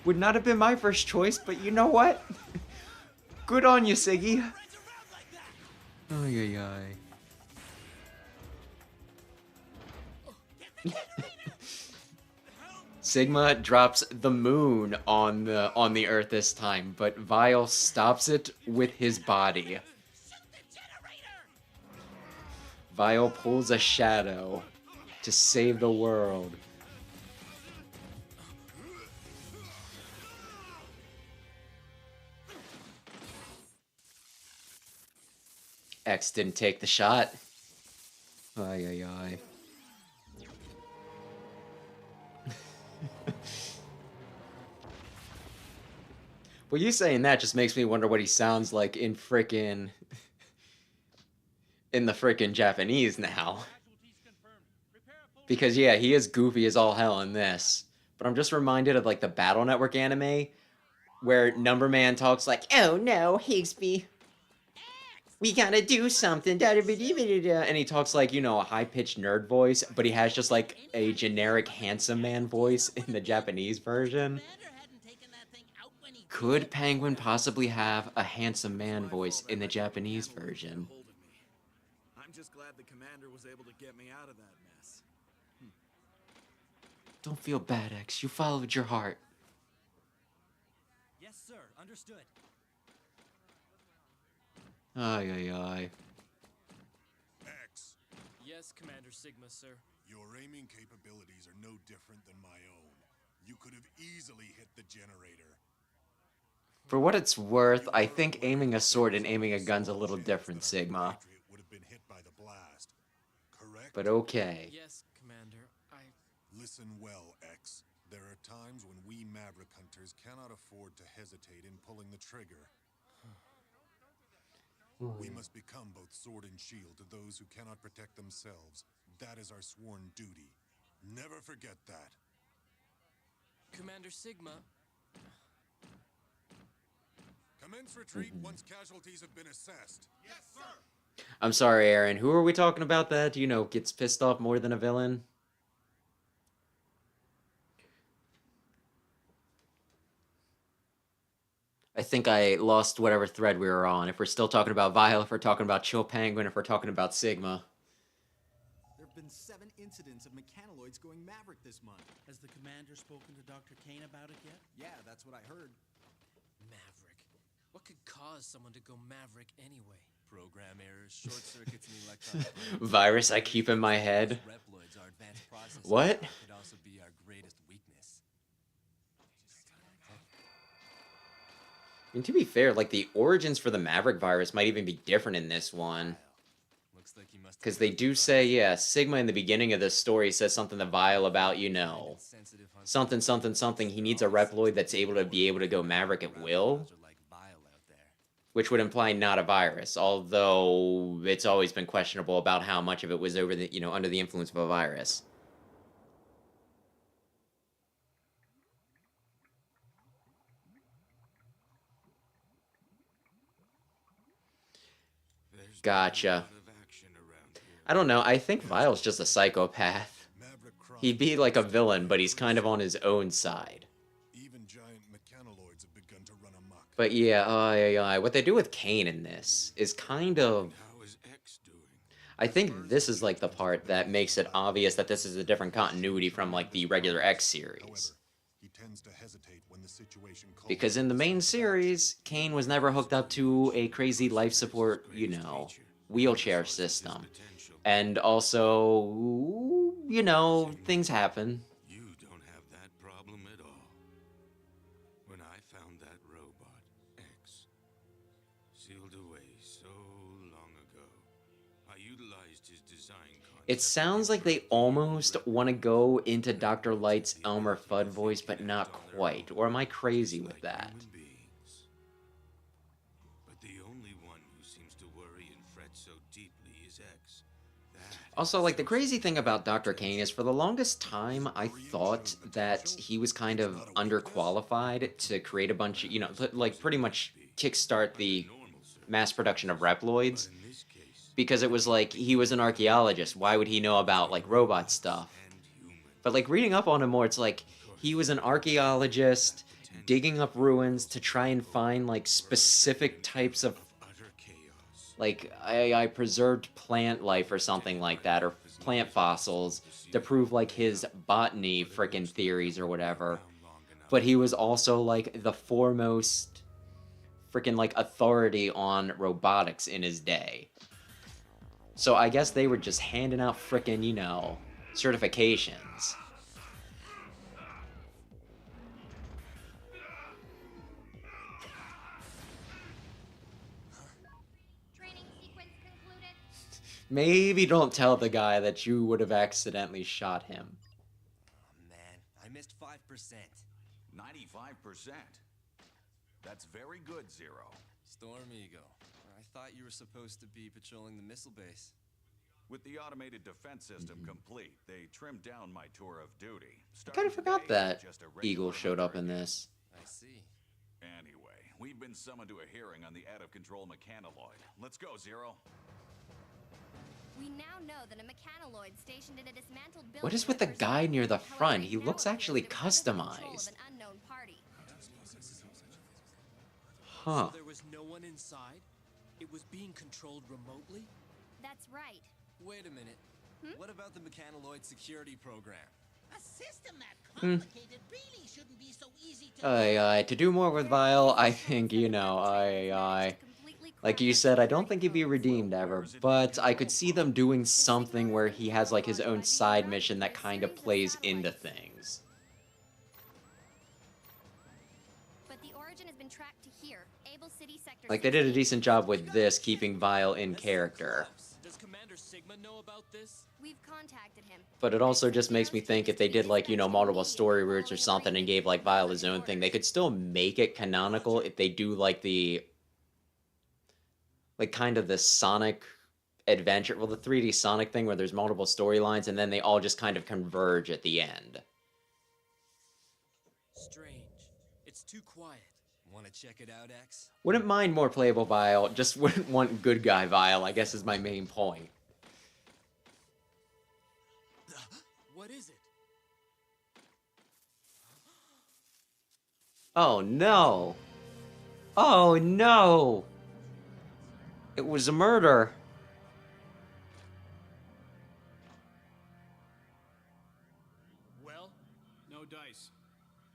Would not have been my first choice, but you know what? Good on you, Siggy. Ay, ay, ay. Sigma drops the moon on the Earth this time, but Vile stops it with his body. Vile pulls a shadow to save the world. X didn't take the shot. Ay, ay, ay. Well, you saying that just makes me wonder what he sounds like in frickin' in the frickin' Japanese now. Because yeah, he is goofy as all hell in this. But I'm just reminded of like the Battle Network anime where Numberman talks like, "Oh no, Higsby, we gotta do something." And he talks like, you know, a high-pitched nerd voice, but he has just like a generic handsome man voice in the Japanese version. Could Penguin possibly have a handsome man voice in the Japanese version? I'm just glad the commander was able to get me out of that mess. Don't feel bad, X. You followed your heart. Yes, sir. Understood. Ay, ay, ay. X, Yes, Commander Sigma, sir. your aiming capabilities are no different than my own. You could have easily hit the generator. For what it's worth, I think aiming a sword and aiming a gun's a little different, Sigma. Patriot would have been hit by the blast, correct? But okay. Yes, Commander. Listen well, X. There are times when we Maverick Hunters cannot afford to hesitate in pulling the trigger. We must become both sword and shield to those who cannot protect themselves. That is our sworn duty. Never forget that. Commander Sigma. Commence retreat once casualties have been assessed. Yes, sir. I'm sorry, Aaron. Who are we talking about that, you know, gets pissed off more than a villain? I think I lost whatever thread we were on. If we're still talking about Vile, if we're talking about Chill Penguin, if we're talking about Sigma. There have been 7 incidents of mechanoloids going Maverick this month. Has the commander spoken to Dr. Kane about it yet? Yeah, that's what I heard. Maverick. What could cause someone to go Maverick anyway? Program errors, short circuits in the electronic Virus I keep in my head. Reploids are advanced processors. What? Could also be our greatest weakness. And to be fair, like, the origins for the Maverick virus might even be different in this one. Looks like he must Because they do say, yeah, Sigma in the beginning of this story says something to Vile about, you know, something, something, something. He needs a Reploid that's able to go Maverick at will. Which would imply not a virus, although it's always been questionable about how much of it was over the, you know, under the influence of a virus. Gotcha. I don't know. I think Vile's just a psychopath. He'd be like a villain, but he's kind of on his own side. Even giant mechanoloids have begun to run amok. But yeah, what they do with Kane in this is kind of... How is X doing? I think this is like the part that makes it obvious that this is a different continuity from like the regular X series. However, he tends to hesitate when the situation calls. Because in the main series, Kane was never hooked up to a crazy life support, you know, wheelchair system. And also, you know, things happen. You don't have that problem at all. When I found that robot, X, sealed away so long ago, I utilized his design concept. It sounds like they almost want to go into Dr. Light's Elmer Fudd voice, but not quite. Or am I crazy with that? But the only one who seems to worry and fret so deeply is X. Also, like, the crazy thing about Dr. Kane is for the longest time, I thought that he was kind of underqualified to create a bunch of, you know, like, pretty much kickstart the mass production of Reploids. because it was like he was an archaeologist. Why would he know about like robot stuff? But like reading up on him more, it's like he was an archaeologist digging up ruins to try and find like specific types of like I preserved plant life or something like that, or plant fossils to prove like his botany frickin' theories or whatever. But he was also like the foremost frickin' like authority on robotics in his day. So I guess they were just handing out frickin', you know, certifications. Training sequence concluded. Maybe don't tell the guy that you would have accidentally shot him. Oh man, I missed 5%. 95%. That's very good, Zero. Storm Eagle. I thought you were supposed to be patrolling the missile base. With the automated defense system complete, they trimmed down my tour of duty. I kind of forgot that Eagle showed up in this. I see. Anyway, we've been summoned to a hearing on the out-of-control mechanaloid. Let's go, Zero. We now know that a mechanaloid stationed in a dismantled building. What is with the guy near the front? He looks actually customized. Huh. So there was no one inside? It was being controlled remotely? That's right. Wait a minute. What about the mechanaloid security program? A system that complicated really shouldn't be so easy to To do more with Vile, I think, you know, like you said, I don't think he'd be redeemed ever, but I could see them doing something where he has like his own side mission that kind of plays into things. But the origin has been tracked to here. Able City Sector. Like they did a decent job with this, keeping Vile in character. Does Commander Sigma know about this? We've contacted him. But it also just makes me think if they did like, you know, multiple story routes or something and gave like Vile his own thing, they could still make it canonical if they do like the like kind of the Sonic adventure, well, the 3D Sonic thing where there's multiple storylines and then they all just kind of converge at the end. Strange. It's too quiet. Want to check it out, X? Wouldn't mind more playable Vile, just wouldn't want good guy Vile, I guess is my main point. What is it? Oh no! Oh no! It was a murder! Well, no dice.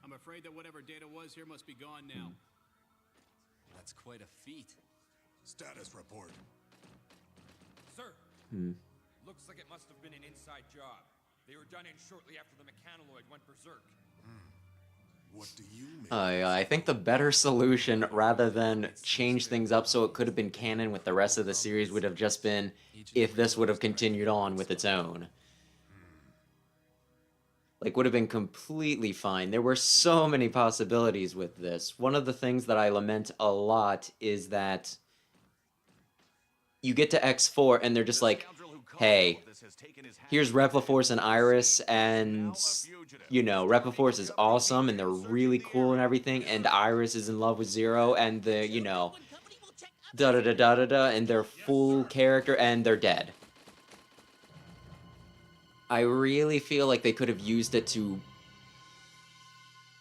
I'm afraid that whatever data was here must be gone now. That's quite a feat. Status report. Sir, looks like it must have been an inside job. They were done in shortly after the mechanaloid went berserk. What do you make? I think the better solution, rather than change things up so it could have been canon with the rest of the series, would have just been if this would have continued on with its own. Like, would have been completely fine. There were so many possibilities with this. One of the things that I lament a lot is that you get to X4 and they're just like, hey, here's Repliforce and Iris, and, you know, Repliforce is awesome, and they're really cool and everything, and Iris is in love with Zero, and the, you know, da-da-da-da-da-da, and they're full character, and they're dead. I really feel like they could have used it to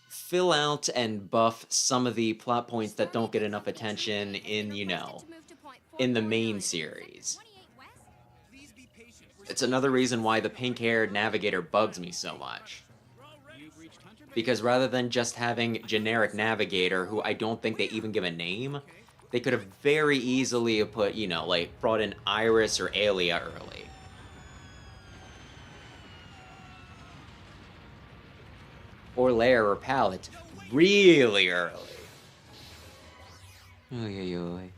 fill out and buff some of the plot points that don't get enough attention in, you know, in the main series. It's another reason why the pink-haired navigator bugs me so much. Because rather than just having generic navigator, who I don't think they even give a name, they could have very easily put, you know, like, brought in Iris or Aelia early. Or Lair or Palette really early. Oy, oy, oy.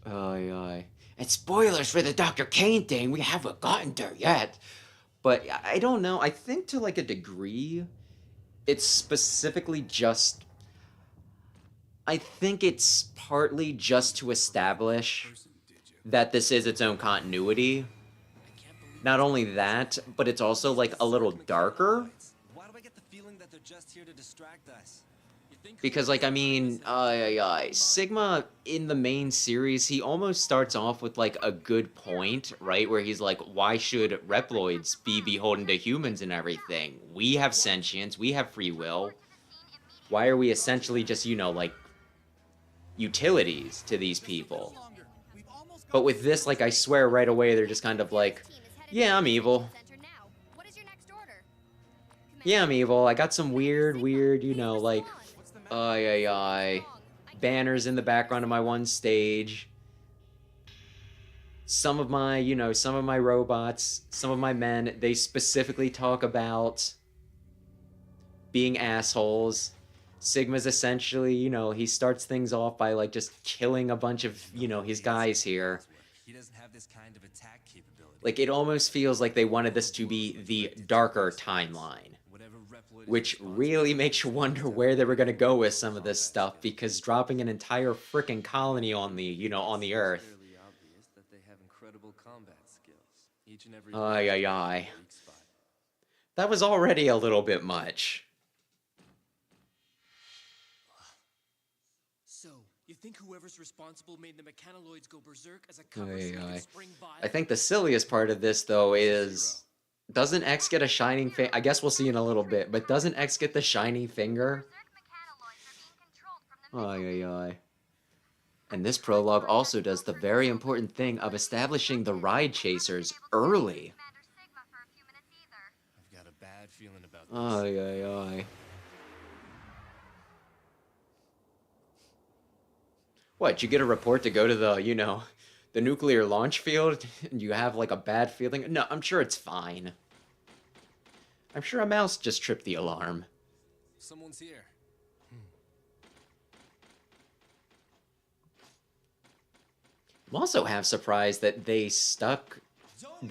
Oy, oy. And spoilers for the Dr. Kane thing, we haven't gotten there yet. But I don't know, I think to like a degree, it's specifically just... I think it's partly just to establish that this is its own continuity. Not only that, but it's also like a little darker. Why do I get the feeling that they're just here to distract us? You Because, like, I mean, Sigma in the main series, he almost starts off with, like, a good point, right? Where he's like, why should Reploids be beholden to humans and everything? We have sentience, we have free will. Why are we essentially just, you know, like, utilities to these people? But with this, like, I swear right away, they're just kind of like, yeah, I'm evil. Yeah, I'm evil. I got some weird, you know, like, banners in the background of my one stage. Some of my, you know, some of my robots, some of my men, they specifically talk about being assholes. Sigma's essentially, you know, he starts things off by, like, just killing a bunch of, you know, his guys here. He doesn't have this kind of attack capability. Like, it almost feels like they wanted this to be the darker timeline. Which really makes you wonder where they were going to go with some of this stuff, because dropping an entire frickin' colony on the, you know, on the Earth. Fairly obvious that they have incredible combat skills. Each and every That was already a little bit much. So, you think whoever's responsible made the mechanoloids go berserk as a cover so they could spring by? I think the silliest part of this, though, is... Doesn't X get a shining finger? I guess we'll see in a little bit, but doesn't X get the shining finger? And this prologue also does the very important thing of establishing the ride chasers early. I've got a bad feeling about this. What, you get a report to go to the, you know, the nuclear launch field, and you have, like, a bad feeling? No, I'm sure it's fine. I'm sure a mouse just tripped the alarm. Someone's here. I'm also half surprised that they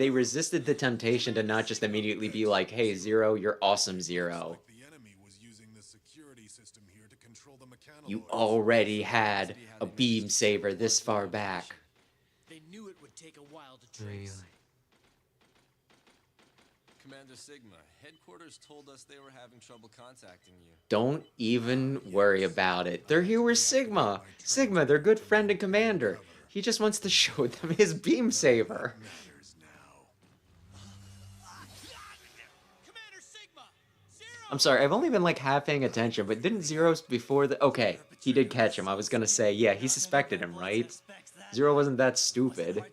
resisted the temptation to not just immediately be like, hey, Zero, you're awesome, Zero. You already had a beam saber this far back. They knew it would take a while to trace. Commander Sigma, headquarters told us they were having trouble contacting you. Don't even worry about it. They're here with Sigma. Sigma, their good friend and commander. He just wants to show them his beam saber. I'm sorry, I've only been like half paying attention, but didn't Zero before the... Okay, he did catch him. I was gonna say, yeah, he suspected him, right? Zero wasn't that stupid.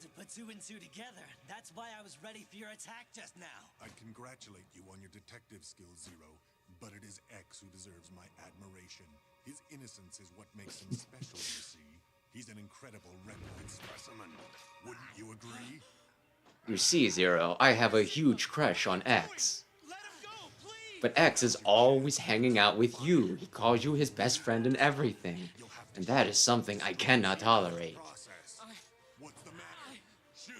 That's why I was ready for your attack just now. I congratulate you on your detective skills, Zero, but it is X who deserves my admiration. His innocence is what makes him special, you see. He's an incredible Reploid specimen. Wouldn't you agree? You see, Zero, I have a huge crush on X. But X is always hanging out with you. He calls you his best friend and everything. And that is something I cannot tolerate. What's the matter? Shoot!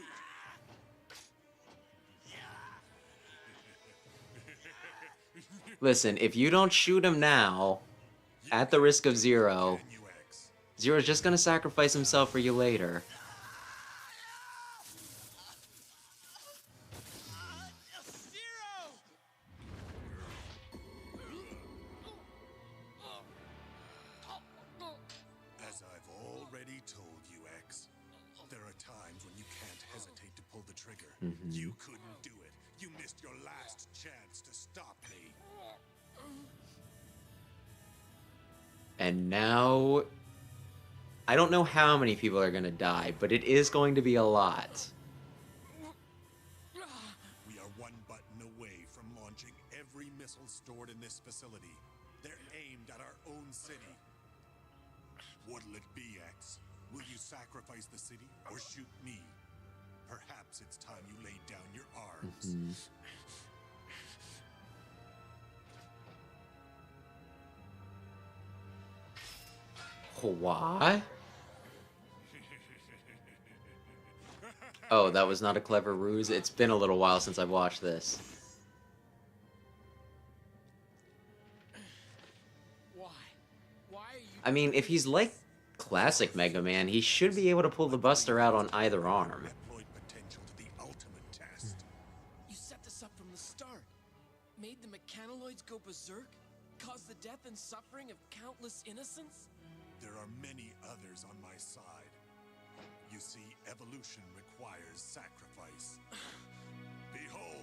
Listen, if you don't shoot him now, at the risk of Zero, Zero's just gonna sacrifice himself for you later. As I've already told you, X, there are times when you can't hesitate to pull the trigger. You couldn't do it. You missed your last chance to stop me. And now... I don't know how many people are gonna die, but it is going to be a lot. We are one button away from launching every missile stored in this facility. They're aimed at our own city. What'll it be, X? Will you sacrifice the city or shoot me? Perhaps it's time you laid down your arms. What? Oh, that was not a clever ruse? It's been a little while since I've watched this. Why? Why are you... I mean, if he's like classic Mega Man, he should be able to pull the Buster out on either arm. You set this up from the start. Made the mechanoloids go berserk? cause the death and suffering of countless innocents? There are many others on my side. You see, evolution requires sacrifice. Behold!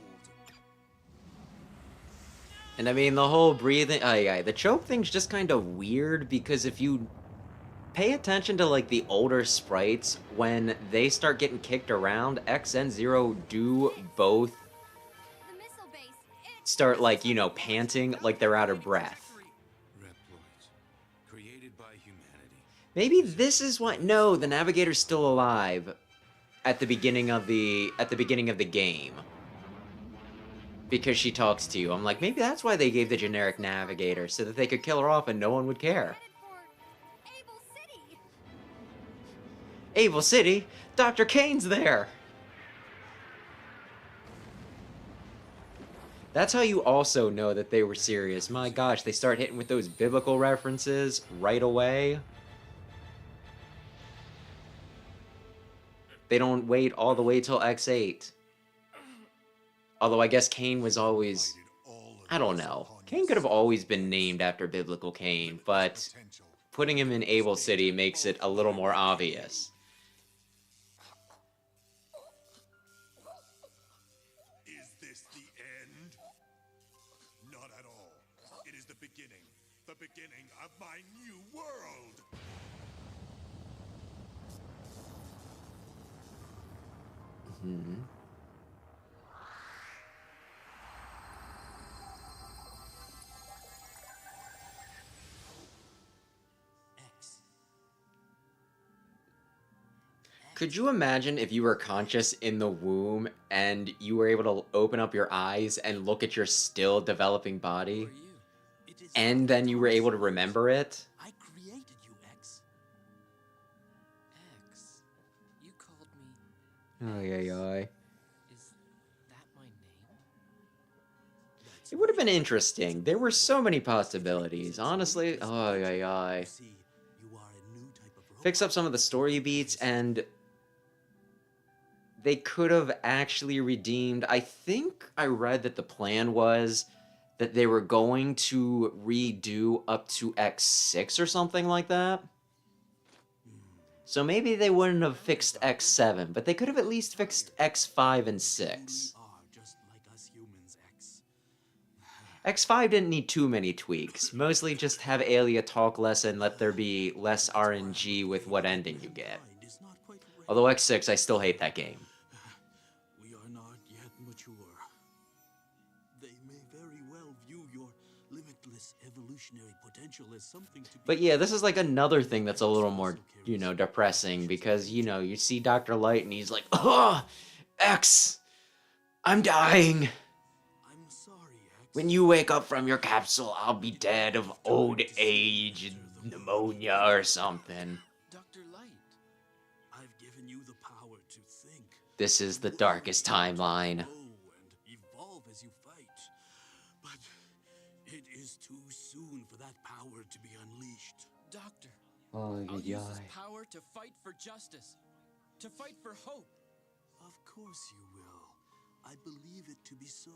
And I mean, the whole breathing... Oh, yeah, the choke thing's just kind of weird, because if you pay attention to, like, the older sprites, when they start getting kicked around, X and Zero do both The missile base. start, like, you know, panting like they're out of breath. Reploids, created by humanity. Maybe this is why... No, the Navigator's still alive at the beginning of the game. Because she talks to you. I'm like, maybe that's why they gave the generic Navigator, so that they could kill her off and no one would care. Headed for Able City. Able City? Dr. Kane's there! That's how you also know that they were serious. My gosh, they start hitting with those biblical references right away. They don't wait all the way till X8. Although I guess Kane was always... I don't know. Kane could have always been named after biblical Kane, but putting him in Able City makes it a little more obvious. Is this the end? Not at all. It is the beginning of my new world. Hmm. Could you imagine if you were conscious in the womb and you were able to open up your eyes and look at your still developing body, and then you were able to remember it? I created you, X. X, you called me. Ay, ay, ay. Is that my name? It would have been interesting. There were so many possibilities, honestly. Ay, ay, ay. See, you are a new type of robot. Fix up some of the story beats, and they could have actually redeemed... I think I read that the plan was that they were going to redo up to X6 or something like that. So maybe they wouldn't have fixed X7, but they could have at least fixed X5 and 6. You are just like us humans, X. X5 didn't need too many tweaks. Mostly just have Aelia talk less and let there be less RNG with what ending you get. Mind is not quite ready. Although X6, I still hate that game. We are not yet mature. They may very well view your limitless evolutionary potential as something to be... But yeah, this is like another thing that's a little more, you know, depressing, because, you know, you see Dr. Light and he's like, "Oh, X, I'm dying. I'm sorry, X. When you wake up from your capsule, I'll be dead of old age and pneumonia or something." Dr. Light. I've given you the power to think. This is the darkest timeline. Grow and evolve as you fight. But it is too soon for that power to be unleashed. Doctor, Oh, I'll use this power to fight for justice. To fight for hope. Of course you will. I believe it to be so.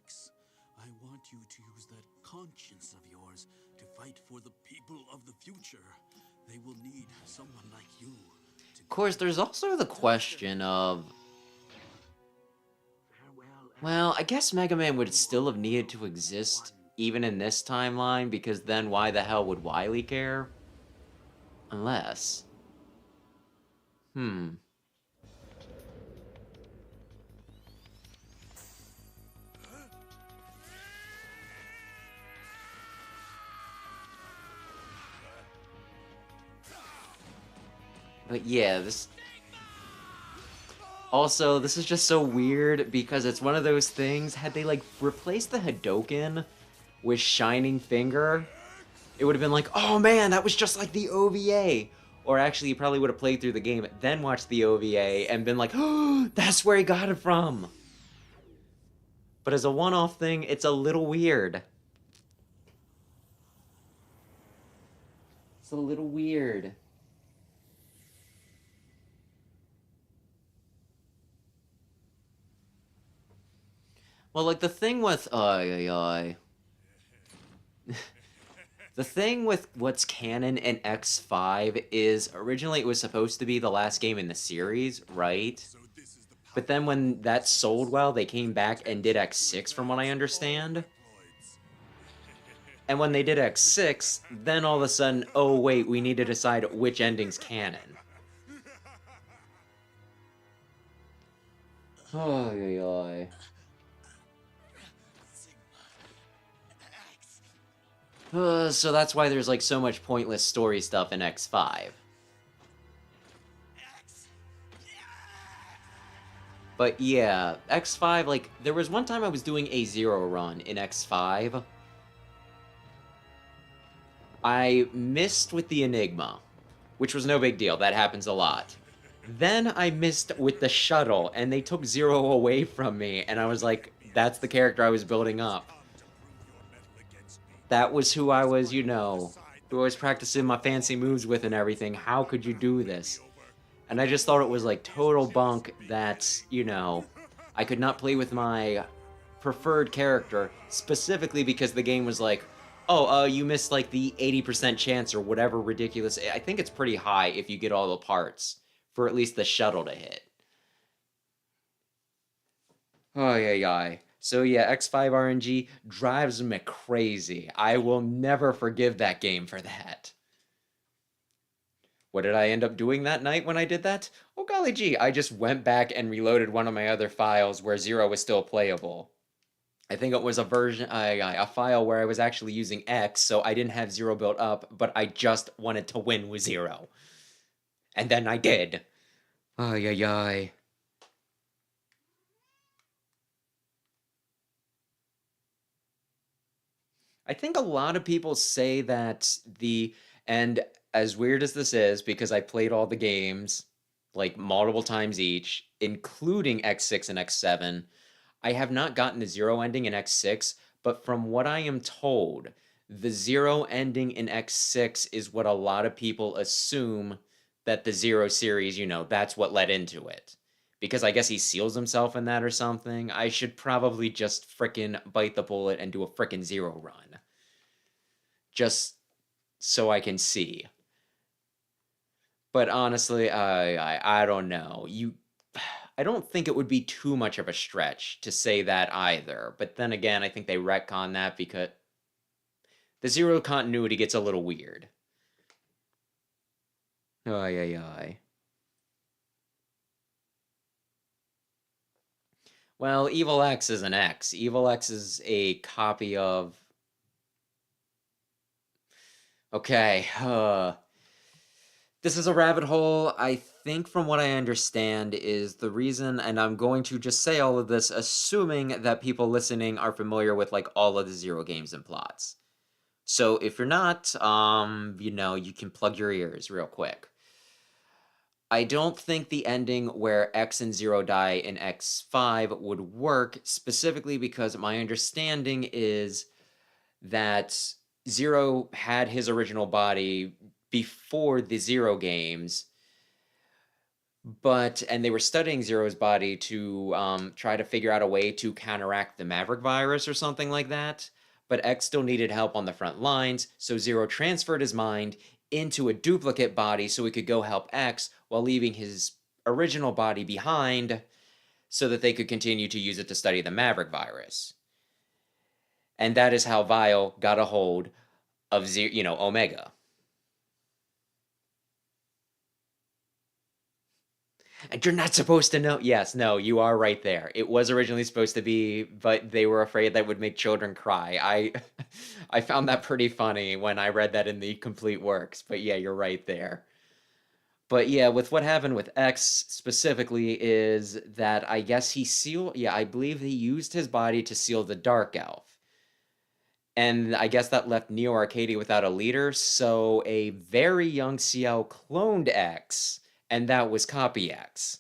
X, I want you to use that conscience of yours to fight for the people of the future. They will need someone like you. Of course, there's also the question of... Well, I guess Mega Man would still have needed to exist even in this timeline, because then why the hell would Wily care? Unless... But yeah, this... Also, this is just so weird because it's one of those things, had they like replaced the Hadoken with Shining Finger, it would have been like, oh man, that was just like the OVA. Or actually, you probably would have played through the game, then watched the OVA, and been like, oh, that's where he got it from. But as a one-off thing, it's a little weird. It's a little weird. Well, like, the thing with... The thing with what's canon in X5 is originally it was supposed to be the last game in the series, right? But then when that sold well, they came back and did X6 from what I understand. And when they did X6, then all of a sudden, oh wait, we need to decide which ending's canon. Oh, yeah. So that's why there's like so much pointless story stuff in X5. But yeah, X5, like, there was one time I was doing a Zero run in X5. I missed with the Enigma, which was no big deal. That happens a lot. Then I missed with the shuttle, and they took Zero away from me, and I was like, that's the character I was building up. That was who I was, you know, who I was practicing my fancy moves with and everything. How could you do this? And I just thought it was like total bunk that, you know, I could not play with my preferred character, specifically because the game was like, oh, you missed like the 80% chance or whatever ridiculous. I think it's pretty high if you get all the parts for at least the shuttle to hit. Oh, yeah. So yeah, X5 RNG drives me crazy. I will never forgive that game for that. What did I end up doing that night when I did that? Oh golly gee, I just went back and reloaded one of my other files where Zero was still playable. I think it was a file where I was actually using X, so I didn't have Zero built up, but I just wanted to win with Zero. And then I did. Ay. I think a lot of people say that and as weird as this is, because I played all the games, like multiple times each, including X6 and X7, I have not gotten the Zero ending in X6, but from what I am told, the Zero ending in X6 is what a lot of people assume that the Zero series, you know, that's what led into it. Because I guess he seals himself in that or something. I should probably just frickin' bite the bullet and do a frickin' Zero run. Just so I can see. But honestly, I don't know. I don't think it would be too much of a stretch to say that either. But then again, I think they retcon that because the Zero continuity gets a little weird. Ay. Well, Evil X is an X. Evil X is a copy of... Okay, this is a rabbit hole. I think from what I understand is the reason, and I'm going to just say all of this assuming that people listening are familiar with like all of the Zero games and plots. So if you're not, you know, you can plug your ears real quick. I don't think the ending where X and Zero die in X5 would work, specifically because my understanding is that Zero had his original body before the Zero games, and they were studying Zero's body to try to figure out a way to counteract the Maverick virus or something like that. But X still needed help on the front lines, so Zero transferred his mind into a duplicate body so he could go help X while leaving his original body behind so that they could continue to use it to study the Maverick virus. And that is how Vile got a hold of Omega. And you're not supposed to know. Yes, no, you are right there. It was originally supposed to be, but they were afraid that would make children cry. I found that pretty funny when I read that in the complete works. But yeah, you're right there. But yeah, with what happened with X specifically is that I guess I believe he used his body to seal the Dark Elf. And I guess that left Neo Arcadia without a leader, so a very young CL cloned X, and that was Copy X.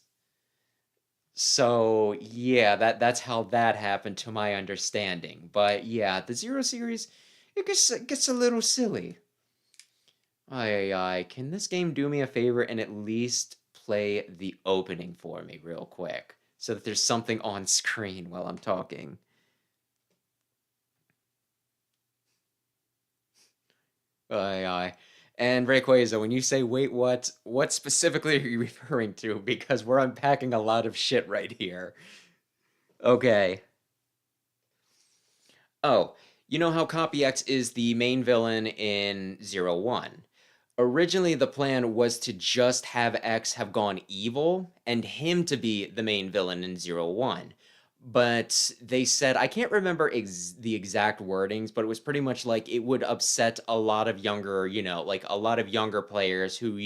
So yeah, that's how that happened to my understanding. But yeah, the Zero series, it gets a little silly. Can this game do me a favor and at least play the opening for me real quick, so that there's something on screen while I'm talking? Aye, aye. And Rayquaza, when you say wait, what specifically are you referring to? Because we're unpacking a lot of shit right here. Okay. Oh, you know how Copy X is the main villain in Zero One? Originally, the plan was to just have X have gone evil and him to be the main villain in Zero One. But they said, I can't remember the exact wordings, but it was pretty much like it would upset a lot of younger, like a lot of younger players who,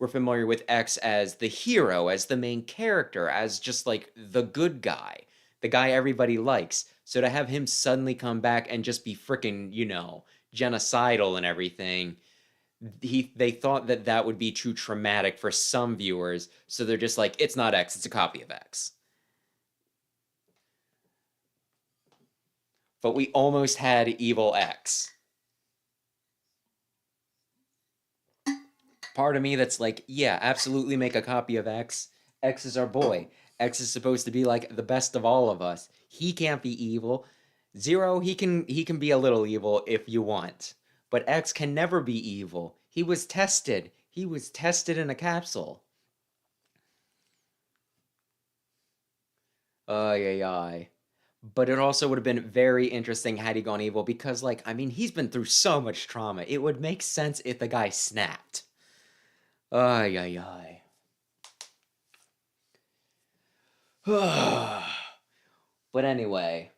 were familiar with X as the hero, as the main character, as just like the good guy, the guy everybody likes. So to have him suddenly come back and just be freaking, genocidal and everything, they thought that that would be too traumatic for some viewers, so they're just like, it's not X, it's a copy of X. But we almost had evil X. Part of me that's like, yeah, absolutely make a copy of X. X is our boy. X is supposed to be like the best of all of us. He can't be evil. Zero, he can be a little evil if you want. But X can never be evil. He was tested. He was tested in a capsule. Ay, ay, ay. But it also would have been very interesting had he gone evil because, like, I mean, he's been through so much trauma. It would make sense if the guy snapped. Ay, ay, ay. But anyway,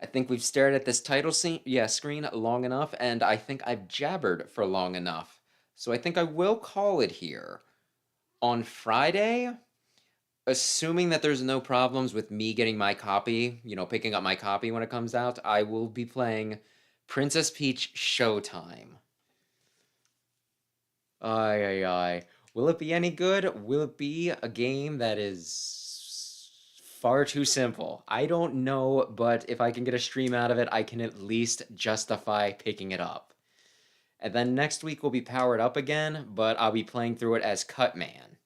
I think we've stared at this title screen long enough, and I think I've jabbered for long enough. So I think I will call it here. On Friday, assuming that there's no problems with me getting my copy, picking up my copy when it comes out, I will be playing Princess Peach Showtime. Ay, ay, ay. Will it be any good? Will it be a game that is far too simple? I don't know, but if I can get a stream out of it, I can at least justify picking it up. And then next week will be powered up again, but I'll be playing through it as Cutman.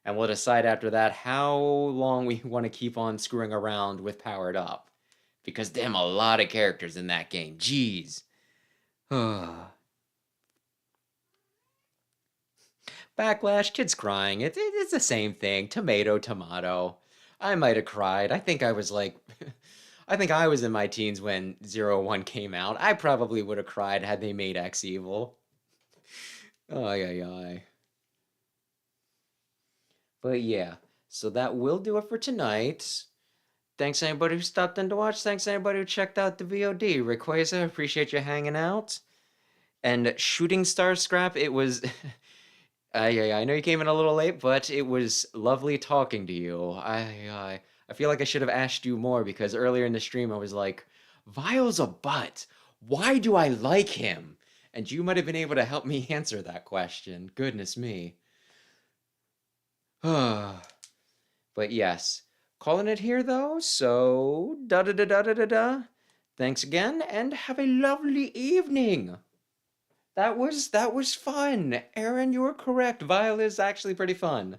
And we'll decide after that how long we want to keep on screwing around with powered up. Because damn, a lot of characters in that game. Jeez. Backlash, kids crying. It's the same thing. Tomato, tomato. I might have cried. I think I was like... I think I was in my teens when 01 came out. I probably would have cried had they made X evil. Ay, ay, ay. But yeah, so that will do it for tonight. Thanks anybody who stopped in to watch. Thanks anybody who checked out the VOD. Rayquaza, appreciate you hanging out. And Shooting Star Scrap, it was... I know you came in a little late, but it was lovely talking to you. I feel like I should have asked you more because earlier in the stream I was like, Vile's a butt. Why do I like him? And you might have been able to help me answer that question. Goodness me. But yes, calling it here though, so da-da-da-da-da-da-da. Thanks again, and have a lovely evening. That was fun. Aaron, you were correct. Vile is actually pretty fun.